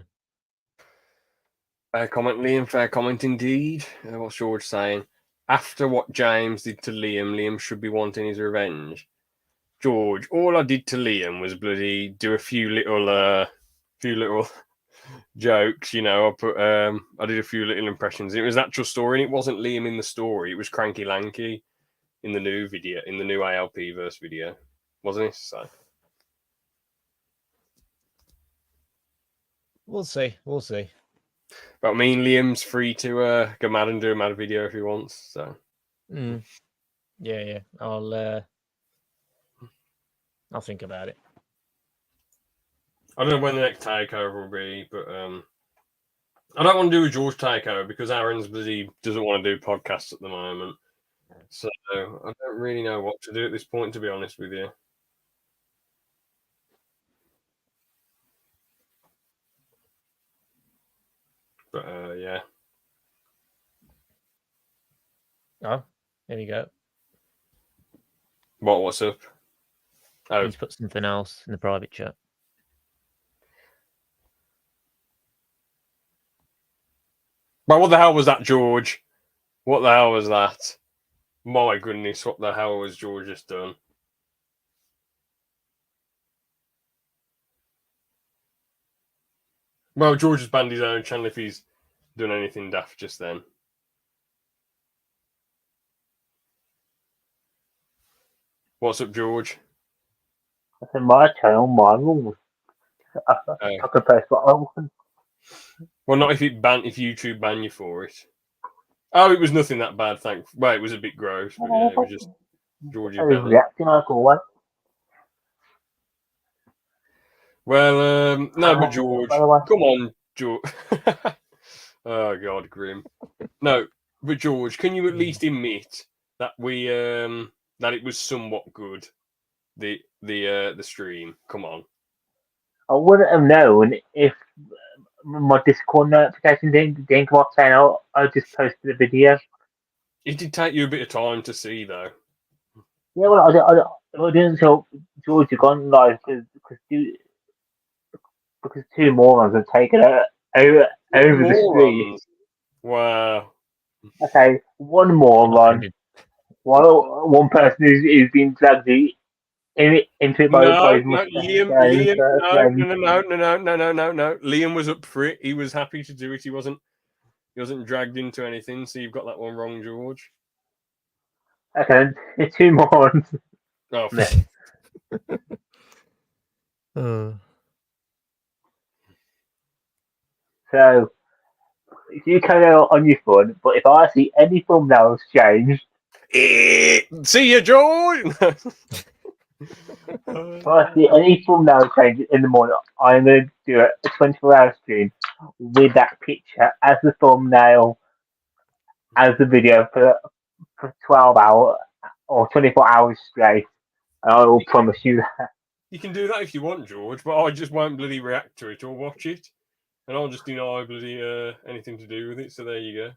Fair comment, Liam. Fair comment indeed. What's George saying? After what James did to Liam, Liam should be wanting his revenge. George, all I did to Liam was bloody do a few little jokes. You know, I did a few little impressions. It was an actual story, and it wasn't Liam in the story. It was Cranky Lanky in the new video, in the new ALP verse video, wasn't it? So We'll see. We'll see. but I mean, Liam's free to go mad and do a mad video if he wants. So Yeah. I'll think about it. I don't know when the next takeover will be, but I don't want to do a George takeover because Aaron's busy, doesn't want to do podcasts at the moment. So I don't really know what to do at this point, to be honest with you. But yeah. Oh, there you go. What's up? Oh, He's put something else in the private chat. well, what the hell was that, George? What the hell was that? My goodness, what the hell was George just done? Well, George has banned his own channel if he's done anything daft just then. What's up, George? That's in my channel, my rules. I could post what I want. Well, not if YouTube ban you for it. Oh, it was nothing that bad, thanks. Well, it was a bit gross, but yeah, it was just Georgie I was belly. reacting like always. Well, no, but George, by the way. come on, George. Oh God, grim. No, but George, can you at least admit that we that it was somewhat good? The stream. Come on. I wouldn't have known if my Discord notification didn't come up saying, "Oh, I just posted a video." It did take you a bit of time to see, though. Yeah, well, I didn't tell George had gone live because two morons have taken it over the street. Morons. Wow. Okay, one moron, one person who's been dragged into it by his mustache. No. Liam was up for it. He was happy to do it. He wasn't dragged into anything. So you've got that one wrong, George. Okay, two morons. Oh. So you carry on your fun, but if I see any thumbnails change, see you, George. If I see any thumbnail change in the morning, I'm going to do a 24-hour stream with that picture as the thumbnail, as the video for 12 hours or 24 hours straight. And I will promise you that. You can do that if you want, George, but I just won't bloody react to it or watch it. And I'll just deny bloody anything to do with it. So there you go.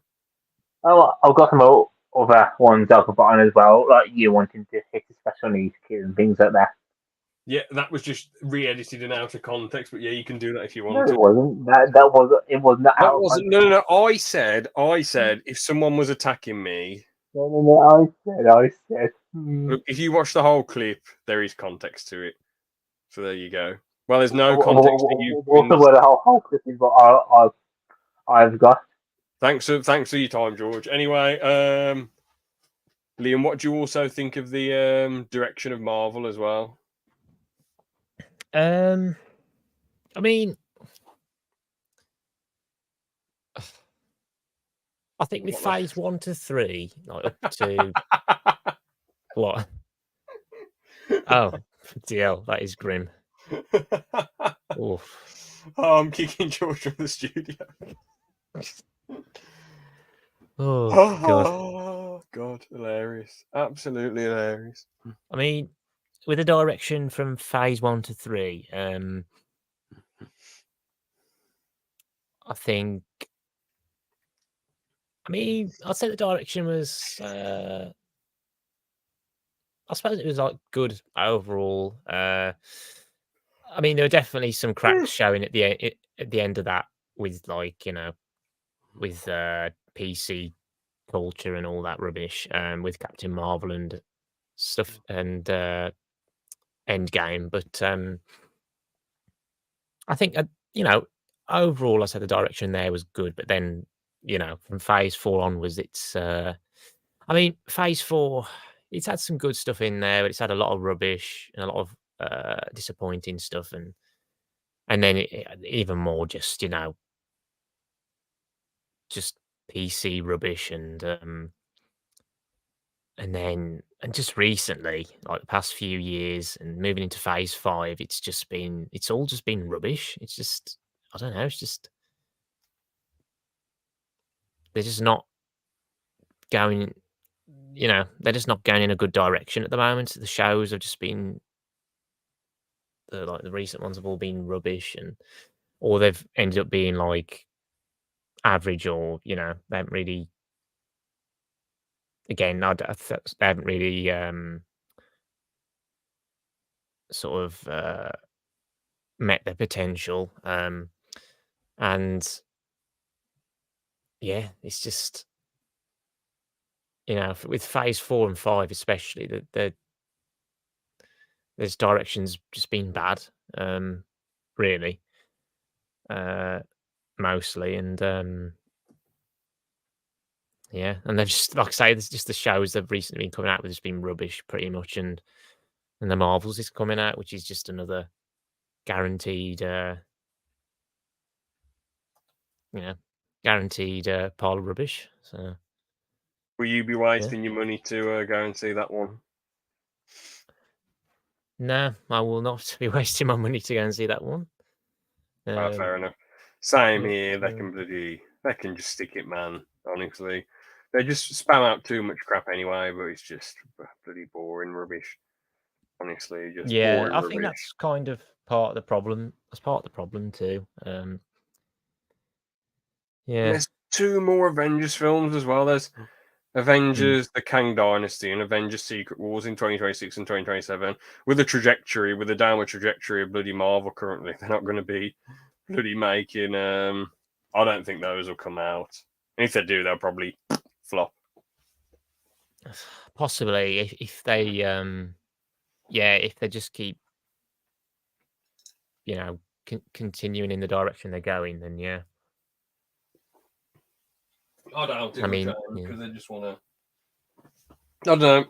Oh, I've got some other ones I've got on as well, like you wanting to hit a special needs kid and things like that. Yeah, that was just re-edited and out of context, but yeah, you can do that if you want No, to. it wasn't. It was not out of context. No. I said if someone was attacking me. No, I said. Look, if you watch the whole clip, there is context to it. So there you go. Well, there's no context to you. Also, where the whole clip is what I've got. Thanks for your time, George. Anyway, Liam, what do you also think of the direction of Marvel as well? I mean, I think with phase 1 to 3, like up to what? Oh, DL, that is grim. Oof. Oh, I'm kicking George from the studio. Oh God. Oh God, hilarious! Absolutely hilarious. I mean, with the direction from phase 1 to 3, I think. I mean, I'd say the direction was. I suppose it was like good overall. I mean, there were definitely some cracks showing at the end of that with like with PC culture and all that rubbish. With Captain Marvel and stuff and Endgame, but I think overall, I said the direction there was good, but then from phase 4 onwards, it's. I mean, phase 4, it's had some good stuff in there, but it's had a lot of rubbish and a lot of disappointing stuff, and then even more just just PC rubbish, and just recently, like the past few years, and moving into phase 5, it's all just been rubbish. It's just I don't know. It's just they're just not going. They're just not going in a good direction at the moment. The shows have just been the recent ones have all been rubbish, or they've ended up being like average, or they haven't really. Again, they haven't really sort of met their potential, and yeah, it's just with phase 4 and 5 especially, that there's directions just been bad, really, mostly, and yeah, and they've just like I say, there's just the shows they've recently been coming out with has been rubbish pretty much, and the Marvels is coming out, which is just another guaranteed, guaranteed pile of rubbish. So Will you be wasting your money to go and see that one? no, I will not be wasting my money to go and see that one. Fair enough. Same yeah, here. They can just stick it, man. Honestly, they just spam out too much crap anyway. But it's just bloody boring rubbish. Honestly, just Yeah, boring I think rubbish. that's kind of part of the problem. That's part of the problem too. Yeah, There's 2 more Avengers films as well. There's Avengers: The Kang Dynasty and Avengers: Secret Wars in 2026 and 2027. With the downward trajectory of bloody Marvel currently, they're not going to be bloody making. I don't think those will come out. And if they do, they'll probably flop. possibly if they if they just keep continuing in the direction they're going, then yeah. I don't think I mean, because they just want to. I don't know.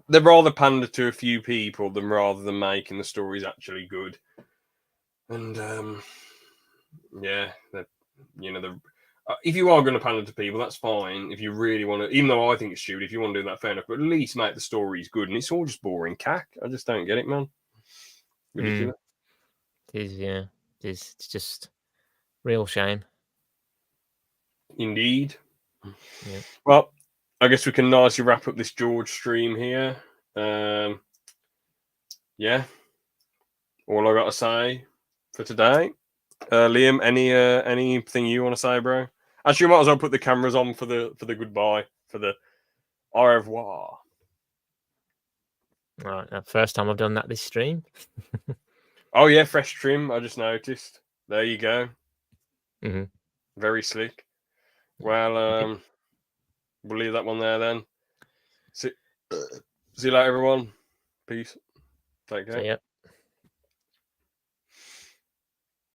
They'd rather pander to a few people rather than making the stories actually good. And yeah, if you are going to pander to people, that's fine. If you really want to, even though I think it's stupid, if you want to do that, fair enough. But at least make the stories good. And it's all just boring cack. I just don't get it, man. Ridiculous. It is, yeah. It's just real shame. Indeed. Yeah. Well, I guess we can nicely wrap up this George stream here. Yeah. All I got to say for today. Liam, anything you want to say, bro? Actually, you might as well put the cameras on for the goodbye, for the au revoir. All right, first time I've done that this stream. Oh yeah, fresh trim. I just noticed. There you go. Mm-hmm. Very slick. Well, we'll leave that one there then. See you later, everyone. Peace. Take care. So, yeah.